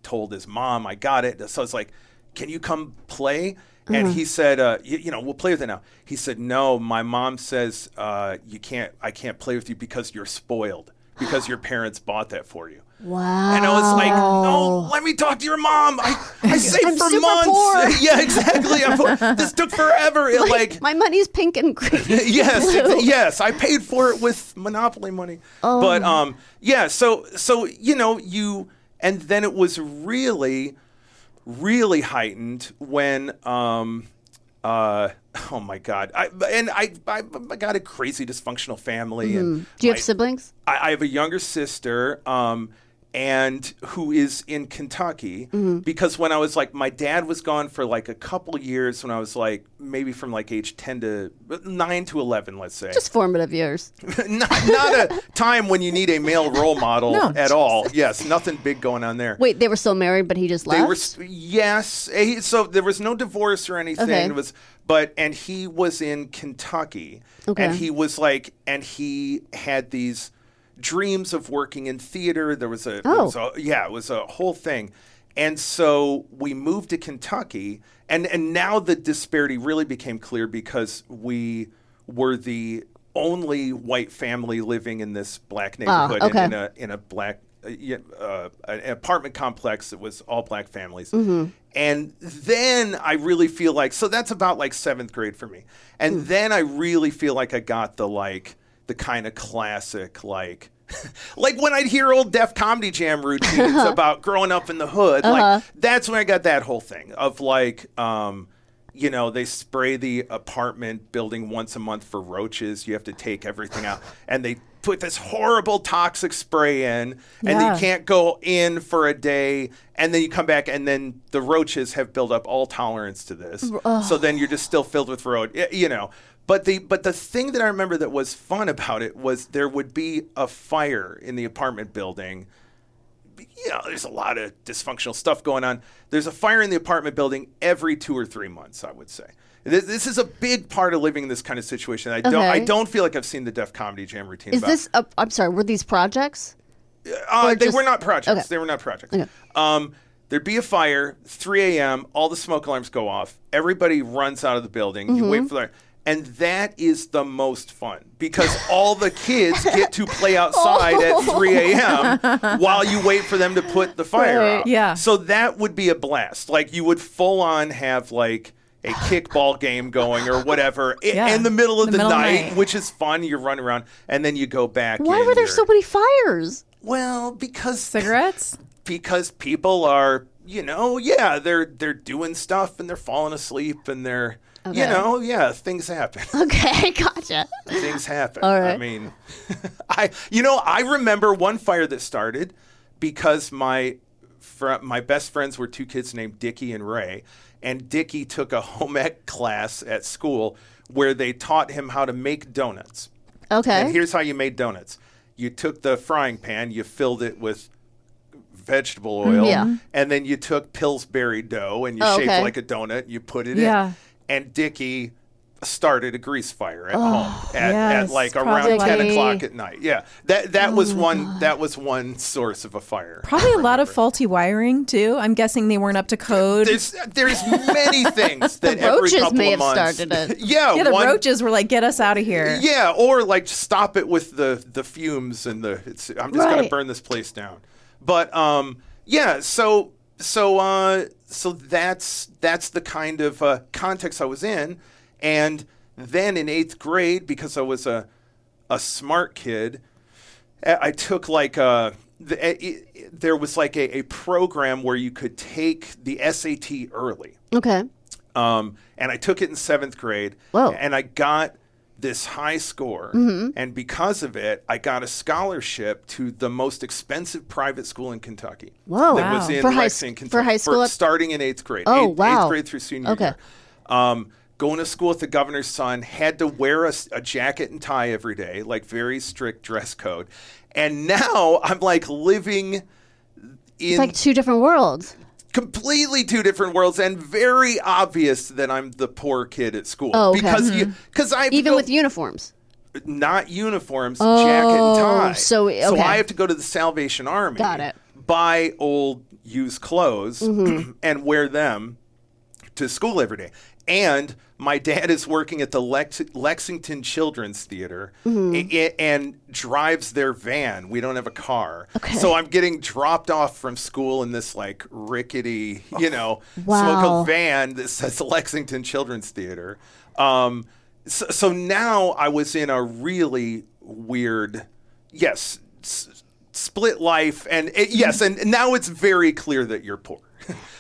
told his mom, "I got it." So I was like, "Can you come play?" And he said, you know, "We'll play with it now." He said, "No, my mom says I can't play with you because you're spoiled, because your parents bought that for you." Wow. And I was like, "No, let me talk to your mom. I saved for months." Poor. Yeah, exactly. This took forever. My money's pink and green. Yes, I paid for it with Monopoly money. But yeah, so you know, and then it was really heightened when oh my God, I got a crazy dysfunctional family. And do you have siblings? I have a younger sister, and who is in Kentucky, because when I was like, my dad was gone for like a couple years when I was like, maybe from like age 9 to 11, let's say. Just formative years. not a time when you need a male role model at all. Yes, nothing big going on there. Wait, they were still married, but he just left? Yes. So there was no divorce or anything. Okay. It was, and he was in Kentucky. Okay. And he was like, and he had these dreams of working in theater. It was a whole thing. And so we moved to Kentucky, and now the disparity really became clear because we were the only white family living in this black neighborhood in a black an apartment complex that was all black families. And then I really feel like, so that's about like 7th grade for me. And then I really feel like I got the kind of classic, like when I'd hear old Def Comedy Jam routines about growing up in the hood, like that's when I got that whole thing of like, you know, they spray the apartment building once a month for roaches. You have to take everything out, and they put this horrible toxic spray in, and then you can't go in for a day, and then you come back, and then the roaches have built up all tolerance to this. So then you're just still filled with you know. But the thing that I remember that was fun about it was there would be a fire in the apartment building there's a lot of dysfunctional stuff going on. There's a fire in the apartment building every 2 or 3 months, I would say. This is a big part of living in this kind of situation. I don't feel like I've seen the Def Comedy Jam routine. I'm sorry, were these projects? They were not projects. Okay. They were not projects. Okay. There'd be a fire, 3 a.m., all the smoke alarms go off. Everybody runs out of the building. You wait for the... And that is the most fun because all the kids get to play outside at 3 a.m. while you wait for them to put the fire out. Yeah. So that would be a blast. Like you would full on have like a kickball game going or whatever in the middle of the night, which is fun. You're running around and then you go back. Why were there so many fires? Well, because cigarettes? Because people are, they're doing stuff and they're falling asleep and they're... Okay. Things happen. Okay, gotcha. Things happen. All right. I mean, I remember one fire that started because my best friends were 2 kids named Dickie and Ray, and Dickie took a home ec class at school where they taught him how to make donuts. Okay. And here's how you made donuts. You took the frying pan, you filled it with vegetable oil, and then you took Pillsbury dough and you shaped like a donut, you put it in. And Dickie started a grease fire at home at like around 10 o'clock at night. Yeah, that was one source of a fire. Probably a lot of faulty wiring too. I'm guessing they weren't up to code. There's many things that the every roaches couple may of have months, started it. Yeah, the roaches were like, "Get us out of here." Yeah, or like stop it with the fumes and I'm just gonna burn this place down. But So that's the kind of context I was in. And then in 8th grade, because I was a smart kid, I took like there was like a program where you could take the SAT early. Okay. And I took it in 7th grade. Whoa. And I got this high score, and because of it, I got a scholarship to the most expensive private school in Kentucky. Whoa! That was in Lexington, Kentucky, for high school, starting in 8th grade. Oh, wow! 8th grade through senior year. Going to school with the governor's son, had to wear a jacket and tie every day, like very strict dress code. And now I'm like living in it's like 2 different worlds. Completely 2 different worlds, and very obvious that I'm the poor kid at school. Oh, okay. Because I even with uniforms, not uniforms, jacket and tie. So I have to go to the Salvation Army. Got it. Buy old used clothes and wear them to school every day. And my dad is working at the Lexington Children's Theater and drives their van. We don't have a car. Okay. So I'm getting dropped off from school in this like rickety, smoke van that says Lexington Children's Theater. So now I was in a really weird, split life. And and now it's very clear that you're poor.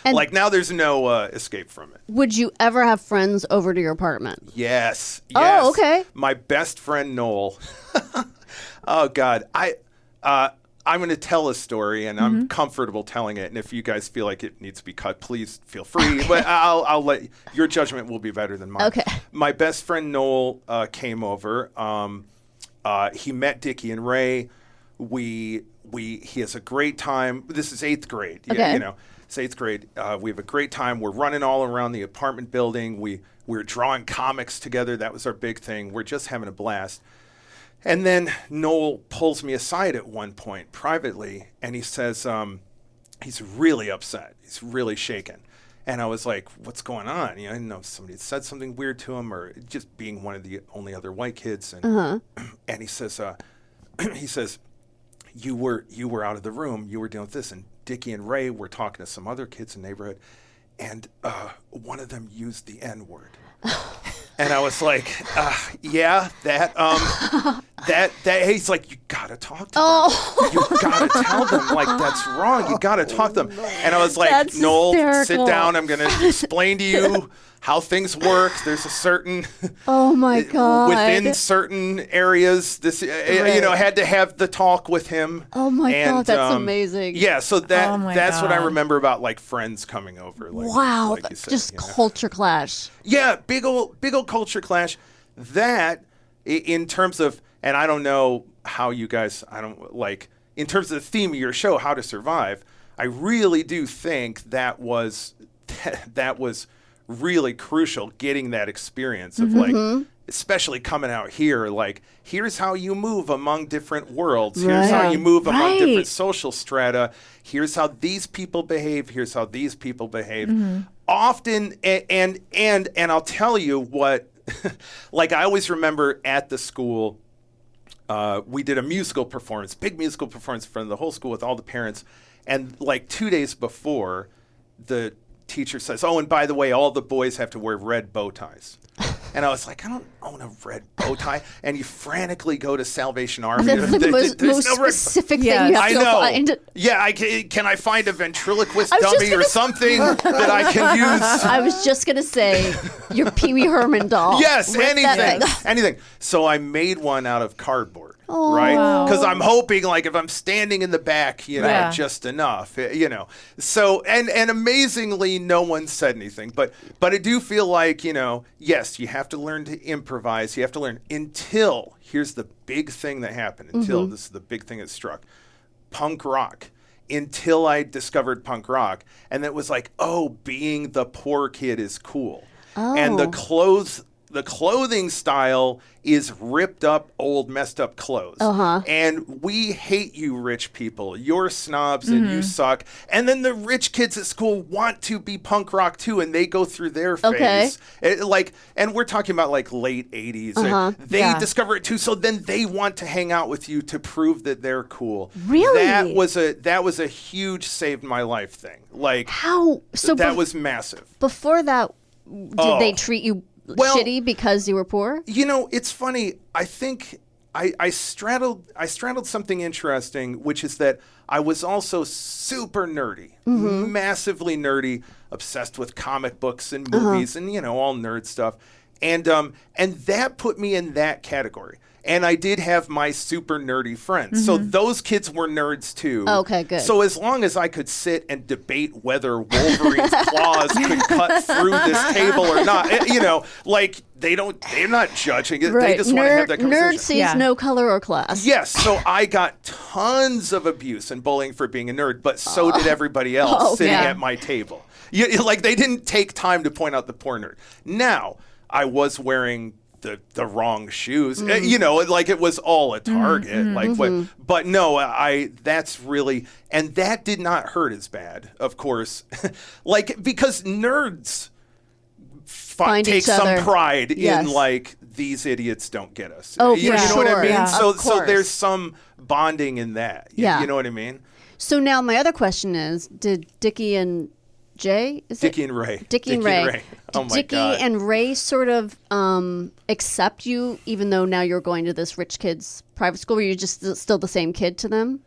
And like now there's no escape from it. Would you ever have friends over to your apartment? Yes. Oh, okay. My best friend Noel. Oh God. I'm going to tell a story and I'm comfortable telling it. And if you guys feel like it needs to be cut, please feel free. But I'll let your judgment will be better than mine. Okay. My best friend Noel came over. He met Dickie and Ray. He has a great time. This is 8th grade. Okay. It's 8th grade. We have a great time. We're running all around the apartment building. We're drawing comics together. That was our big thing. We're just having a blast. And then Noel pulls me aside at one point privately, and he says he's really upset. He's really shaken. And I was like, what's going on? I didn't know if somebody had said something weird to him or just being one of the only other white kids. And and he says, you were out of the room. You were dealing with this. And Dickie and Ray were talking to some other kids in the neighborhood, and one of them used the N-word. And I was like, he's like, you gotta talk to them. You gotta tell them, like, that's wrong. You gotta talk to them. And I was like, That's Noel, hysterical. sit down. I'm gonna explain to you how things work. There's a certain Oh my God. within certain areas. This I had to have the talk with him. Oh my And, God, that's amazing. Yeah, so Oh my that's what I God. remember about like friends coming over. Like, Wow, like you said, just culture clash. Yeah, big old culture clash. That in terms of, and I don't know how you guys, in terms of the theme of your show, How to Survive, I really do think that was really crucial, getting that experience of like, especially coming out here, like, here's how you move among different worlds. Here's how you move among different social strata. Here's how these people behave. Here's how these people behave. Often, and I'll tell you what, like, I always remember at the school, we did a musical performance, big musical performance in front of the whole school with all the parents. And like 2 days before, the teacher says, "Oh, and by the way, all the boys have to wear red bow ties." And I was like, I don't own a red bow tie. And you frantically go to Salvation Army. That's the most specific thing you have to find. Yeah, can I find a ventriloquist dummy or something that I can use? I was just going to say your Pee Wee Herman doll. Yes, anything. So I made one out of cardboard. Right? Because I'm hoping, like, if I'm standing in the back, just enough, So, and amazingly, no one said anything. But I do feel like, yes, you have to learn to improvise. You have to learn until, here's the big thing that happened, this is the big thing that struck, punk rock. Until I discovered punk rock. And it was like, being the poor kid is cool. And the clothing style is ripped up, old, messed up clothes. And we hate you rich people. You're snobs and you suck. And then the rich kids at school want to be punk rock too, and they go through their phase. And we're talking about like late 80s. They discover it too, so then they want to hang out with you to prove that they're cool. Really? That was a huge saved my life thing. Like, how? So that was massive. Before that, did they treat you shitty because you were poor? It's funny. I think I straddled something interesting, which is that I was also super nerdy, massively nerdy, obsessed with comic books and movies and all nerd stuff, and that put me in that category. And I did have my super nerdy friends. So those kids were nerds too. Okay, good. So as long as I could sit and debate whether Wolverine's claws could cut through this table or not, like they're not judging it. Right. They just want to have that conversation. Nerd sees no color or class. Yes. So I got tons of abuse and bullying for being a nerd, but so did everybody else sitting at my table. Like they didn't take time to point out the poor nerd. Now, I was wearing the wrong shoes, like it was all a Target, but no, that's really, and that did not hurt as bad, of course, like, because nerds take some pride in like, these idiots don't get us. You know what I mean? Yeah, so there's some bonding in that. You know what I mean? So now my other question is, did Dickie and Jay? Dickie and Ray. Dickie and Ray. Oh my Did Dickie God. and Ray sort of accept you, even though now you're going to this rich kid's private school? Were you just still the same kid to them?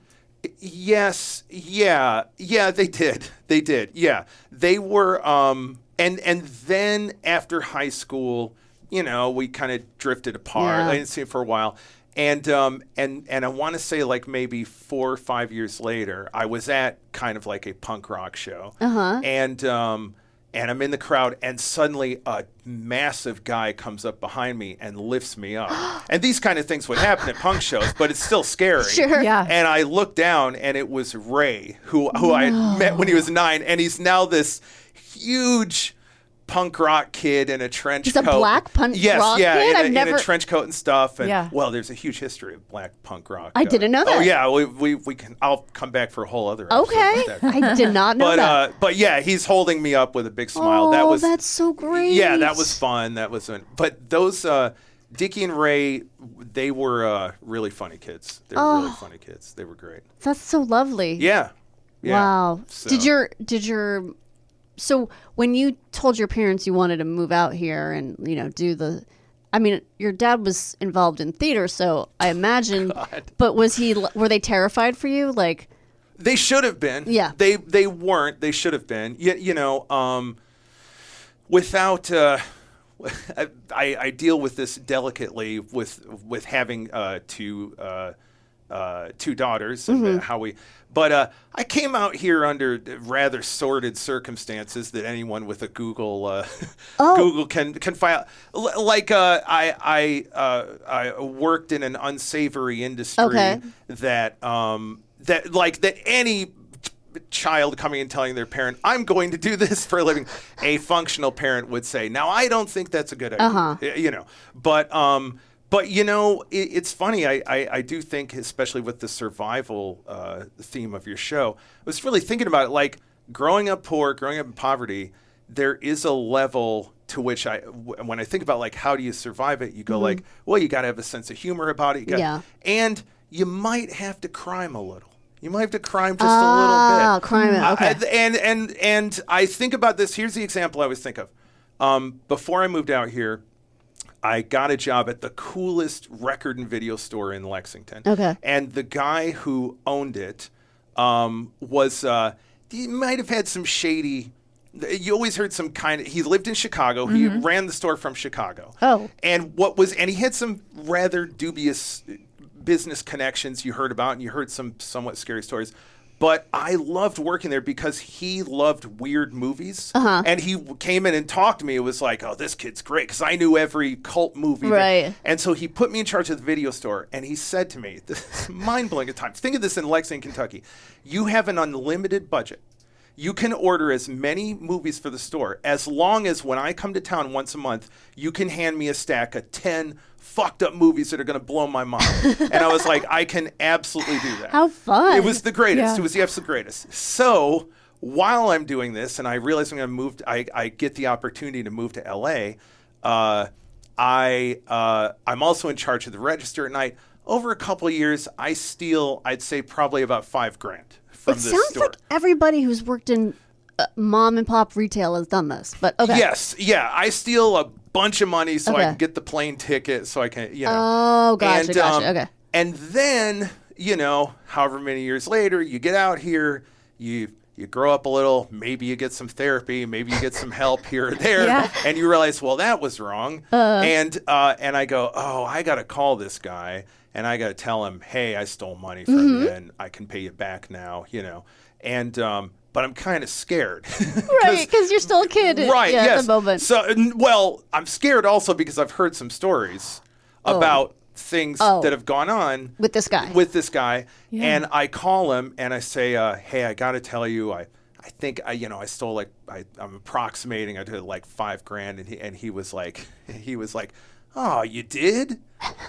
Yes. Yeah, they did. Yeah. They were, and then after high school, we kind of drifted apart. I didn't see it for a while. And I want to say like maybe 4 or 5 years later, I was at kind of like a punk rock show, and I'm in the crowd, and suddenly a massive guy comes up behind me and lifts me up. And these kind of things would happen at punk shows, but it's still scary. Sure. Yeah. And I looked down, and it was Ray, who I had met when he was 9, and he's now this huge punk rock kid in a trench coat. He's a black punk rock kid? In a trench coat and stuff. And well, there's a huge history of black punk rock. I didn't know that. Oh yeah, we can. I'll come back for a whole other episode. Okay, about that. I did not know that. But yeah, he's holding me up with a big smile. Oh, that's so great. Yeah, that was fun. But those Dickie and Ray, they were really funny kids. They were really funny kids. They were great. That's so lovely. Yeah. Wow. So. Did your So when you told your parents you wanted to move out here and, your dad was involved in theater, so I imagine, but were they terrified for you? Like, they should have been. Yeah. They weren't. They should have been. Without, I deal with this delicately with having two daughters and But I came out here under rather sordid circumstances that anyone with a Google Google can file. I worked in an unsavory industry that that any child coming and telling their parent, I'm going to do this for a living, a functional parent would say. Now, I don't think that's a good idea, but it's funny. I do think, especially with the survival theme of your show, I was really thinking about it, like growing up poor, growing up in poverty, there is a level to which when I think about like, how do you survive it? You go like, well, you got to have a sense of humor about it. And you might have to crime a little. You might have to crime just a little bit. Crime, okay. And I think about this. Here's the example I always think of. Before I moved out here, I got a job at the coolest record and video store in Lexington. Okay. And the guy who owned it he might have had some shady. You always heard some kind of. He lived in Chicago. He ran the store from Chicago. Oh. And he had some rather dubious business connections you heard about, and you heard some somewhat scary stories. But I loved working there because he loved weird movies. And he came in and talked to me. It was like, oh, this kid's great, because I knew every cult movie. Right. And so he put me in charge of the video store, and he said to me, this is mind-blowing at times. Think of this in Lexington, Kentucky. You have an unlimited budget. You can order as many movies for the store as long as when I come to town once a month, you can hand me a stack of 10 fucked up movies that are going to blow my mind. And I was like, I can absolutely do that. How fun. It was the greatest. It was the absolute greatest. So while I'm doing this and I realize I'm going to move, I get the opportunity to move to LA. I'm also in charge of the register at night. Over a couple of years, I steal, I'd say probably about $5,000 from this store. It sounds like everybody who's worked in mom and pop retail has done this, but okay. Yes, yeah. I steal a bunch of money so I can get the plane ticket, so I can, Oh, gotcha, gotcha. Okay. And then, however many years later, you get out here, you grow up a little, maybe you get some therapy, maybe you get some help here or there, and you realize, well, that was wrong. And I go, oh, I got to call this guy. And I got to tell him, hey, I stole money from you, and I can pay you back now, And but I'm kind of scared. Right, because you're still a kid. Right, yes. At the moment. So, well, I'm scared also because I've heard some stories about things that have gone on. With this guy. Yeah. And I call him, and I say, hey, I got to tell you, I think I stole I'm approximating, I did like $5,000, and he was like, oh, you did?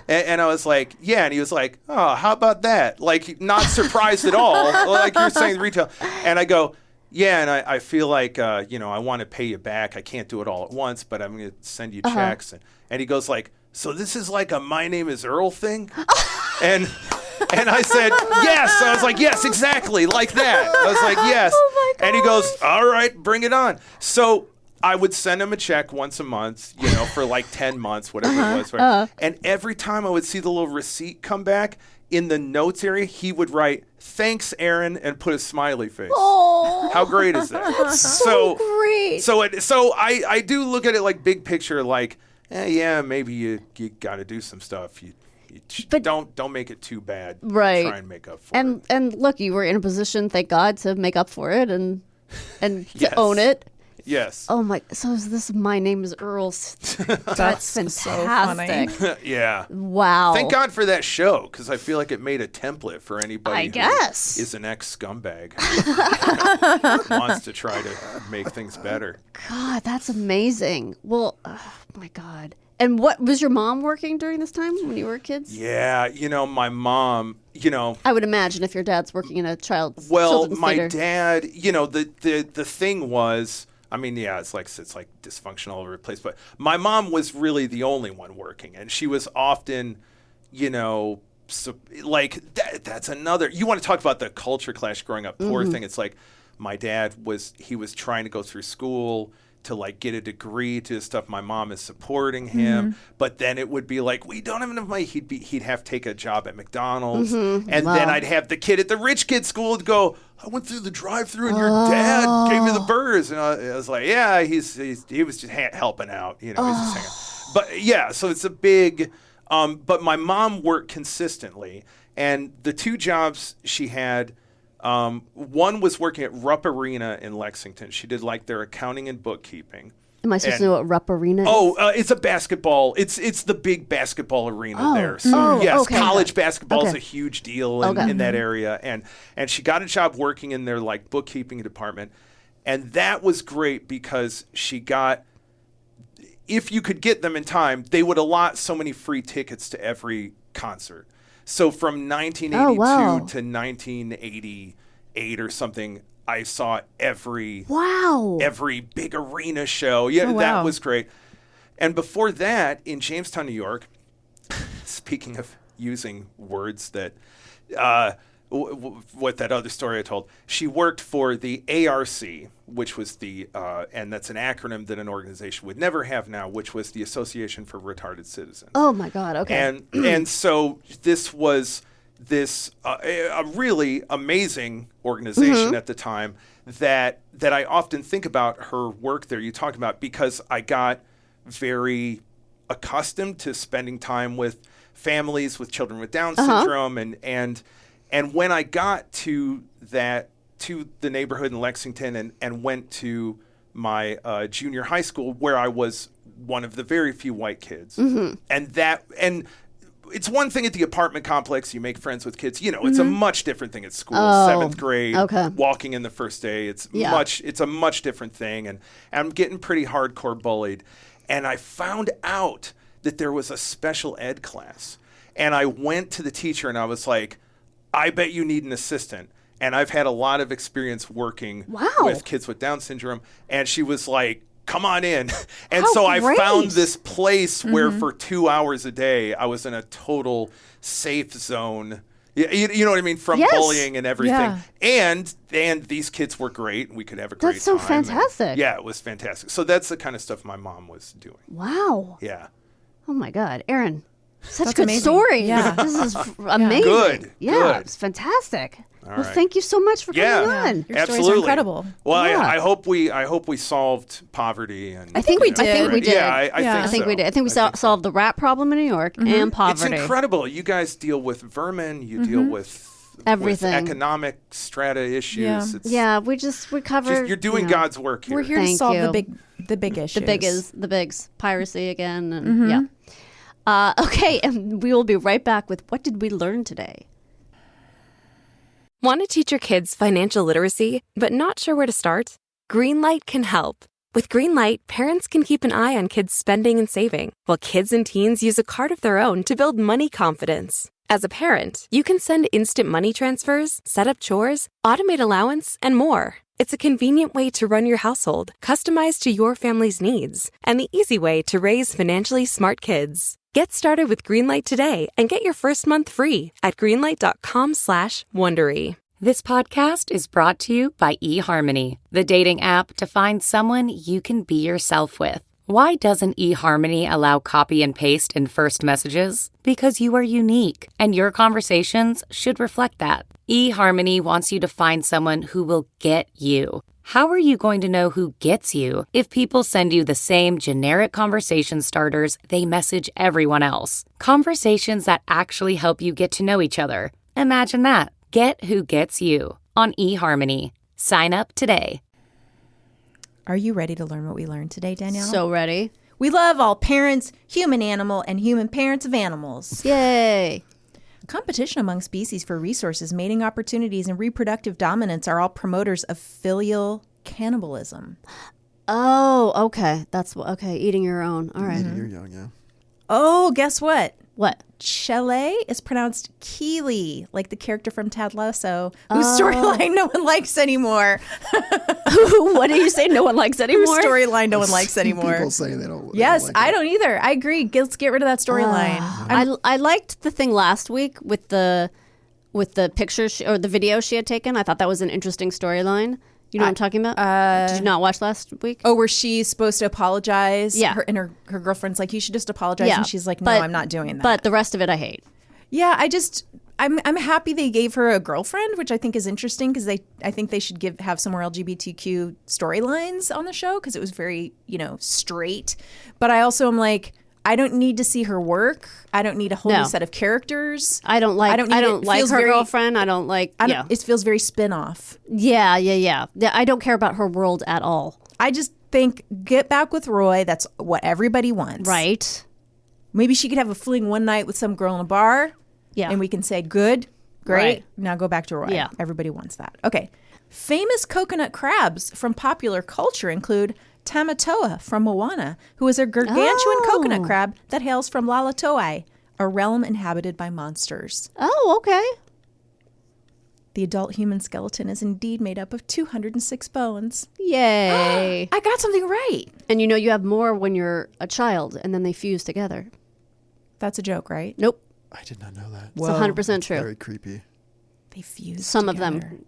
And I was like, yeah. And he was like, oh, how about that? Like, not surprised at all. Like you're saying retail. And I go, yeah. And I feel like, I want to pay you back. I can't do it all at once, but I'm going to send you checks. And he goes like, so this is like a My Name is Earl thing? And I said, yes. I was like, yes, exactly. Like that. I was like, yes. Oh my God. And he goes, all right, bring it on. So I would send him a check once a month, for like 10 months, whatever it was. Right? And every time I would see the little receipt come back, in the notes area, he would write, thanks, Aaron, and put a smiley face. Oh, how great is that? That's so great. So I do look at it like big picture, like, maybe you got to do some stuff. But don't make it too bad. Right. Try and make up for it. And look, you were in a position, thank God, to make up for it and to own it. Yes. Oh my! So is this My Name is Earl? That's fantastic. So funny. Yeah. Wow. Thank God for that show, because I feel like it made a template for anybody who guess. is an ex-scumbag wants to try to make things better. God, that's amazing. Well, oh my God. And what was your mom working during this time when you were kids? Yeah, my mom, I would imagine if your dad's working in a children's my theater. dad, the thing was, it's like dysfunctional all over the place, but my mom was really the only one working, and she was often, that's another, you want to talk about the culture clash growing up poor thing. It's like my dad was trying to go through school to like get a degree to stuff. My mom is supporting him, but then it would be like, we don't have enough money. He'd have to take a job at McDonald's, and then I'd have the kid at the rich kid school to go, I went through the drive-thru and your dad gave me the burgers, and I was like, yeah, he was just helping out, he's just hanging. But yeah, so it's a big. But my mom worked consistently, and the two jobs she had. One was working at Rupp Arena in Lexington. She did like their accounting and bookkeeping. Am I supposed to know what Rupp Arena is? It's a basketball. It's the big basketball arena there. So yes, okay. college basketball is Okay. a huge deal in that area. And she got a job working in their like bookkeeping department, and that was great because she got. If you could get them in time, they would allot so many free tickets to every concert. So from 1982 to 1988 or something, I saw every big arena show. Yeah, that was great. And before that, in Jamestown, New York, speaking of using words that, what that other story I told, she worked for the ARC, which was the, and that's an acronym that an organization would never have now, which was the Association for Retarded Citizens. Oh my God. Okay. And so this was a really amazing organization at the time that I often think about her work there. You talk about because I got very accustomed to spending time with families with children with Down syndrome, and when I got to the neighborhood in Lexington and went to my junior high school where I was one of the very few white kids, and it's one thing at the apartment complex, you make friends with kids. You know, it's a much different thing at school. 7th grade, walking in the first day. It's a much different thing. And I'm getting pretty hardcore bullied. And I found out that there was a special ed class. And I went to the teacher and I was like, I bet you need an assistant. And I've had a lot of experience working with kids with Down syndrome. And she was like, come on in. And so I found this place where for 2 hours a day, I was in a total safe zone. You know what I mean? From bullying and everything. Yeah. And these kids were great. We could have a great time. That's so fantastic. Yeah, it was fantastic. So that's the kind of stuff my mom was doing. Wow. Yeah. Oh my God. Aaron, such That's a good amazing. story. Yeah. This is amazing. Good. Yeah, Good. it's fantastic. All Well, right. thank you so much for coming on. Your stories Absolutely. are incredible. Well, Yeah. I hope we solved poverty. And I think we did. right? I think we did. Yeah, I I think so. we did. I think we solved the rat problem in New York and It's poverty. incredible. You guys deal with vermin. You deal with Everything. with economic strata issues. Yeah. It's Yeah, we covered. you're doing God's work here. We're here to Thank solve you. the big issues. the bigs, piracy again, and okay, and we will be right back with what did we learn today? Want to teach your kids financial literacy, but not sure where to start? Greenlight can help. With Greenlight, parents can keep an eye on kids' spending and saving, while kids and teens use a card of their own to build money confidence. As a parent, you can send instant money transfers, set up chores, automate allowance, and more. It's a convenient way to run your household, customized to your family's needs, and the easy way to raise financially smart kids. Get started with Greenlight today and get your first month free at greenlight.com/Wondery. This podcast is brought to you by eHarmony, the dating app to find someone you can be yourself with. Why doesn't eHarmony allow copy and paste in first messages? Because you are unique, and your conversations should reflect that. eHarmony wants you to find someone who will get you. How are you going to know who gets you if people send you the same generic conversation starters they message everyone else? Conversations that actually help you get to know each other. Imagine that. Get who gets you on eHarmony. Sign up today. Are you ready to learn what we learned today, Danielle? So ready? We love all parents, human animal, and human parents of animals. Yay! Competition among species for resources, mating opportunities, and reproductive dominance are all promoters of filial cannibalism. Oh, okay. That's okay. Eating your own. All right. You're young, yeah. Oh, guess what? What? Chele is pronounced Keely, like the character from Ted Lasso, whose storyline no one likes anymore. What do you say? No one likes anymore. Whose storyline no one likes anymore. People saying they don't. Yes, like I it. don't either. I agree. Let's get rid of that storyline. I liked the thing last week with the picture or the video she had taken. I thought that was an interesting storyline. You know what I'm talking about? Did you not watch last week? Oh, where she's supposed to apologize? Yeah. And her girlfriend's like, you should just apologize. And she's like, no, I'm not doing that. But the rest of it I hate. Yeah, I'm happy they gave her a girlfriend, which I think is interesting because I think they should have some more LGBTQ storylines on the show because it was very, straight. But I also am like, I don't need to see her work. I don't need a whole new set of characters. I don't like her girlfriend. I don't like it feels very spin-off. Yeah. I don't care about her world at all. think get back with Roy. That's what everybody wants. Right. Maybe she could have a fling one night with some girl in a bar. Yeah. And we can say, good, great. Right. Now go back to Roy. Yeah. Everybody wants that. Okay. Famous coconut crabs from popular culture include Tamatoa from Moana, who is a gargantuan coconut crab that hails from Lalatoai, a realm inhabited by monsters. Oh, okay. The adult human skeleton is indeed made up of 206 bones. Yay. I got something right. And you know you have more when you're a child and then they fuse together. That's a joke, right? Nope. I did not know that. It's 100% true. Very creepy. They fuse Some together. of them.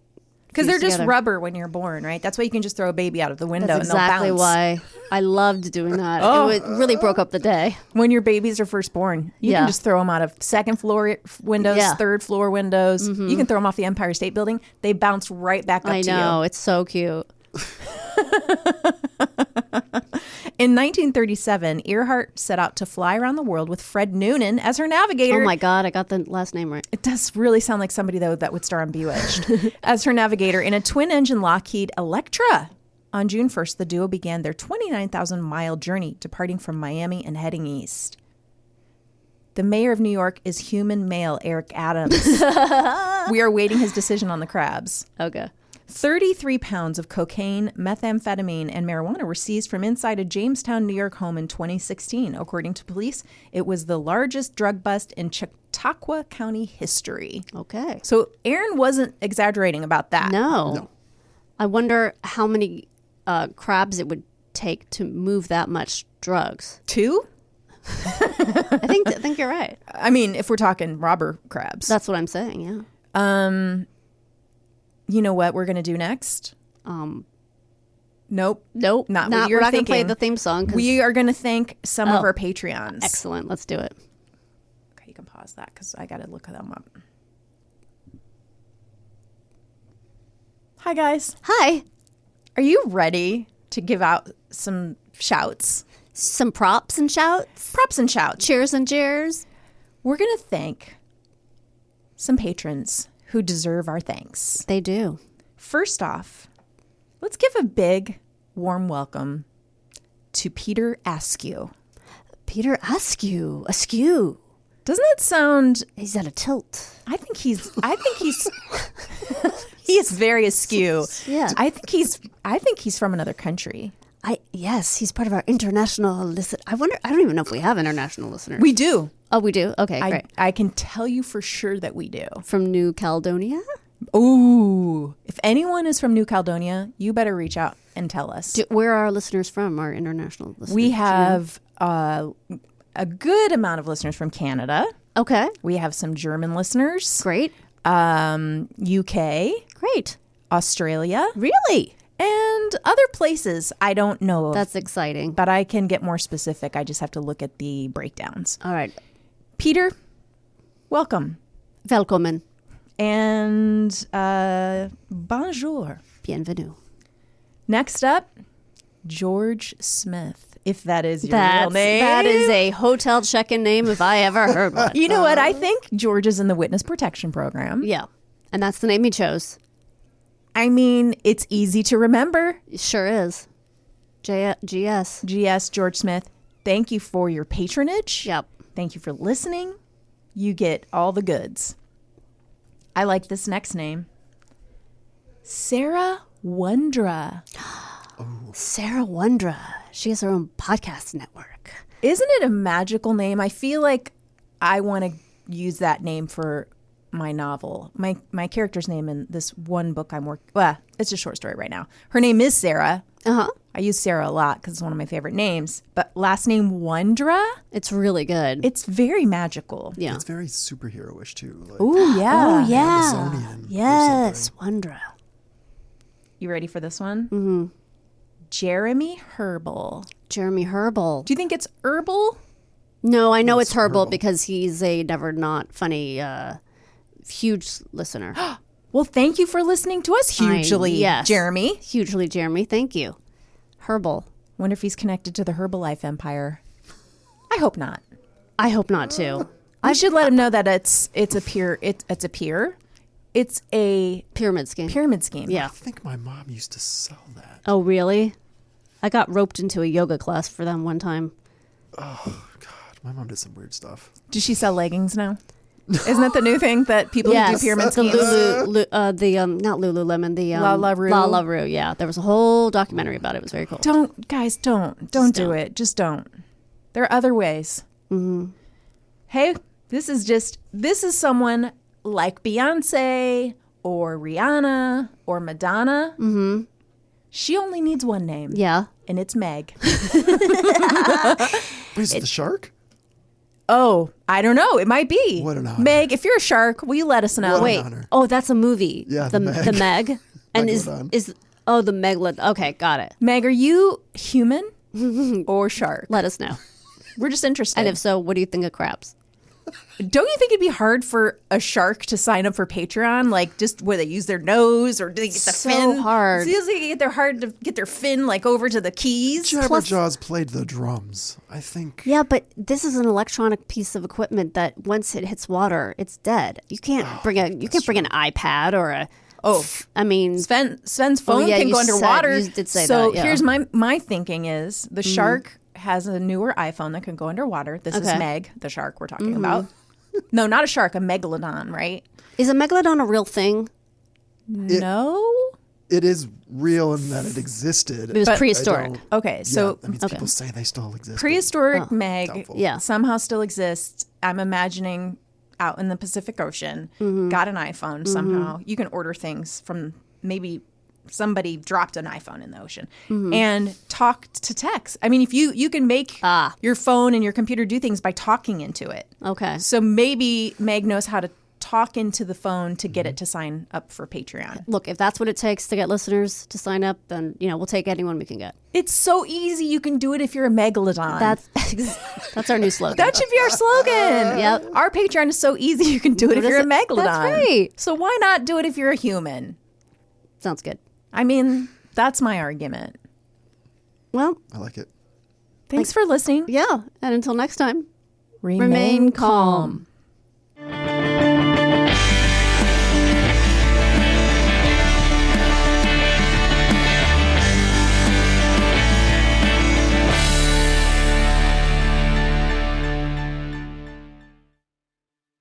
Because they're just together. rubber when you're born, right? That's why you can just throw a baby out of the window That's and they'll exactly bounce. why I loved doing that. Oh. It really broke up the day. When your babies are first born, you Yeah. can just throw them out of second floor windows, Yeah. third floor windows. You can throw them off the Empire State Building. They bounce right back up I to know. you. It's so cute. In 1937, Earhart set out to fly around the world with Fred Noonan as her navigator. Oh my God, I got the last name right. It does really sound like somebody, though, that would star on Bewitched. As her navigator in a twin-engine Lockheed Electra. On June 1st, the duo began their 29,000-mile journey, departing from Miami and heading east. The mayor of New York is human male Eric Adams. We are awaiting his decision on the crabs. Okay. 33 pounds of cocaine, methamphetamine, and marijuana were seized from inside a Jamestown, New York home in 2016. According to police, it was the largest drug bust in Chautauqua County history. Okay. So Aaron wasn't exaggerating about that. No. I wonder how many crabs it would take to move that much drugs. 2? I think you're right. I mean, if we're talking robber crabs. That's what I'm saying, yeah. You know what we're going to do next? Nope. Nope. Not what we're you're not going to play thinking. the theme song. 'cause- We are going to thank some of Oh. our Patreons. Excellent. Let's do it. Okay, you can pause that because I got to look them up. Hi, guys. Hi. Are you ready to give out some shouts? Some props and shouts. Props and shouts. Cheers and jeers. We're going to thank some patrons who deserve our thanks. They do. First off, let's give a big, warm welcome to Peter Askew. Peter Askew. Askew. Doesn't that sound? He's at a tilt. I think he's he is very askew. Yeah. I think he's from another country. Yes, he's part of our international listen. I don't even know if we have international listeners. We do. Oh, we do? Okay, great. I can tell you for sure that we do. From New Caledonia? Ooh. If anyone is from New Caledonia, you better reach out and tell us. Where are our listeners from, our international listeners? We have a good amount of listeners from Canada. Okay. We have some German listeners. Great. UK. Great. Australia. Really? And other places I don't know of. That's exciting. But I can get more specific. I just have to look at the breakdowns. All right. Peter, welcome. Welcome. And bonjour. Bienvenue. Next up, George Smith, if that is your real name. That is a hotel check-in name if I ever heard one. You know what? I think George is in the Witness Protection Program. Yeah. And that's the name he chose. I mean, it's easy to remember. It sure is. GS. GS, George Smith. Thank you for your patronage. Yep. Thank you for listening. You get all the goods. I like this next name. Sarah Wondra. Sarah Wondra. She has her own podcast network. Isn't it a magical name? I feel like I want to use that name for my novel. My character's name in this one book I'm working. Well, it's a short story right now. Her name is Sarah. Uh-huh. I use Sarah a lot because it's one of my favorite names. But last name Wondra. It's really good. It's very magical. Yeah. It's very superhero-ish too. Like Ooh, yeah. Oh, yeah. Amazonian or Yes. something. Wondra. You ready for this one? Mm-hmm. Jeremy Herbal. Jeremy Herbal. Do you think it's herbal? No, I know it's Herbal Herbal. because he's a never not funny, huge listener. Well, thank you for listening to us hugely, yes. Jeremy. Hugely, Jeremy. Thank you. Herbal. Wonder if he's connected to the Herbalife empire. I hope not. I hope not too. I should let him know that it's a peer. It's a peer. It's a Pyramid scheme. pyramid scheme. Yeah. I think my mom used to sell that. Oh, really? I got roped into a yoga class for them one time. Oh God, my mom did some weird stuff. Does she sell leggings now? Isn't that the new thing that people who do pyramid the schemes? not Lululemon, the La La Rue. La La Rue. Yeah, there was a whole documentary about it. It was very cool. Don't do it. Just don't. There are other ways. Mm-hmm. Hey, this is someone like Beyonce or Rihanna or Madonna. Mm-hmm. She only needs one name. Yeah, and it's Meg. Is it the shark? Oh, I don't know. It might be. What an honor. Meg, if you're a shark, will you let us know? Wait. Oh, that's a movie. Yeah, the Meg. And is the Megalodon. Okay, got it. Meg, are you human or shark? Let us know. We're just interested. And if so, what do you think of crabs? Don't you think it'd be hard for a shark to sign up for Patreon? Like, just where they use their nose or do they get the fin? So hard. Seriously, hard to get their fin like over to the keys. Jabberjaws played the drums, I think. Yeah, but this is an electronic piece of equipment that once it hits water, it's dead. You can't bring an iPad or a. I mean, Sven's phone can go underwater. You did say so that. Yeah. Here's my thinking is the shark has a newer iPhone that can go underwater. This is Meg, the shark we're talking about. No, not a shark, a megalodon, right? Is a megalodon a real thing? No. It is real in that it existed. It was prehistoric. Okay, so that means people say they still exist. Prehistoric Meg doubtful. somehow still exists. I'm imagining out in the Pacific Ocean, got an iPhone somehow. You can order things from maybe somebody dropped an iPhone in the ocean and talked to text. I mean, if you can make your phone and your computer do things by talking into it. Okay. So maybe Meg knows how to talk into the phone to get it to sign up for Patreon. Look, if that's what it takes to get listeners to sign up, then we'll take anyone we can get. It's so easy. You can do it if you're a megalodon. That's our new slogan. That should be our slogan. Yep. Our Patreon is so easy. You can do it if you're a megalodon. That's right. So why not do it if you're a human? Sounds good. I mean, that's my argument. Well, I like it. Thanks for listening. Yeah. And until next time, remain calm.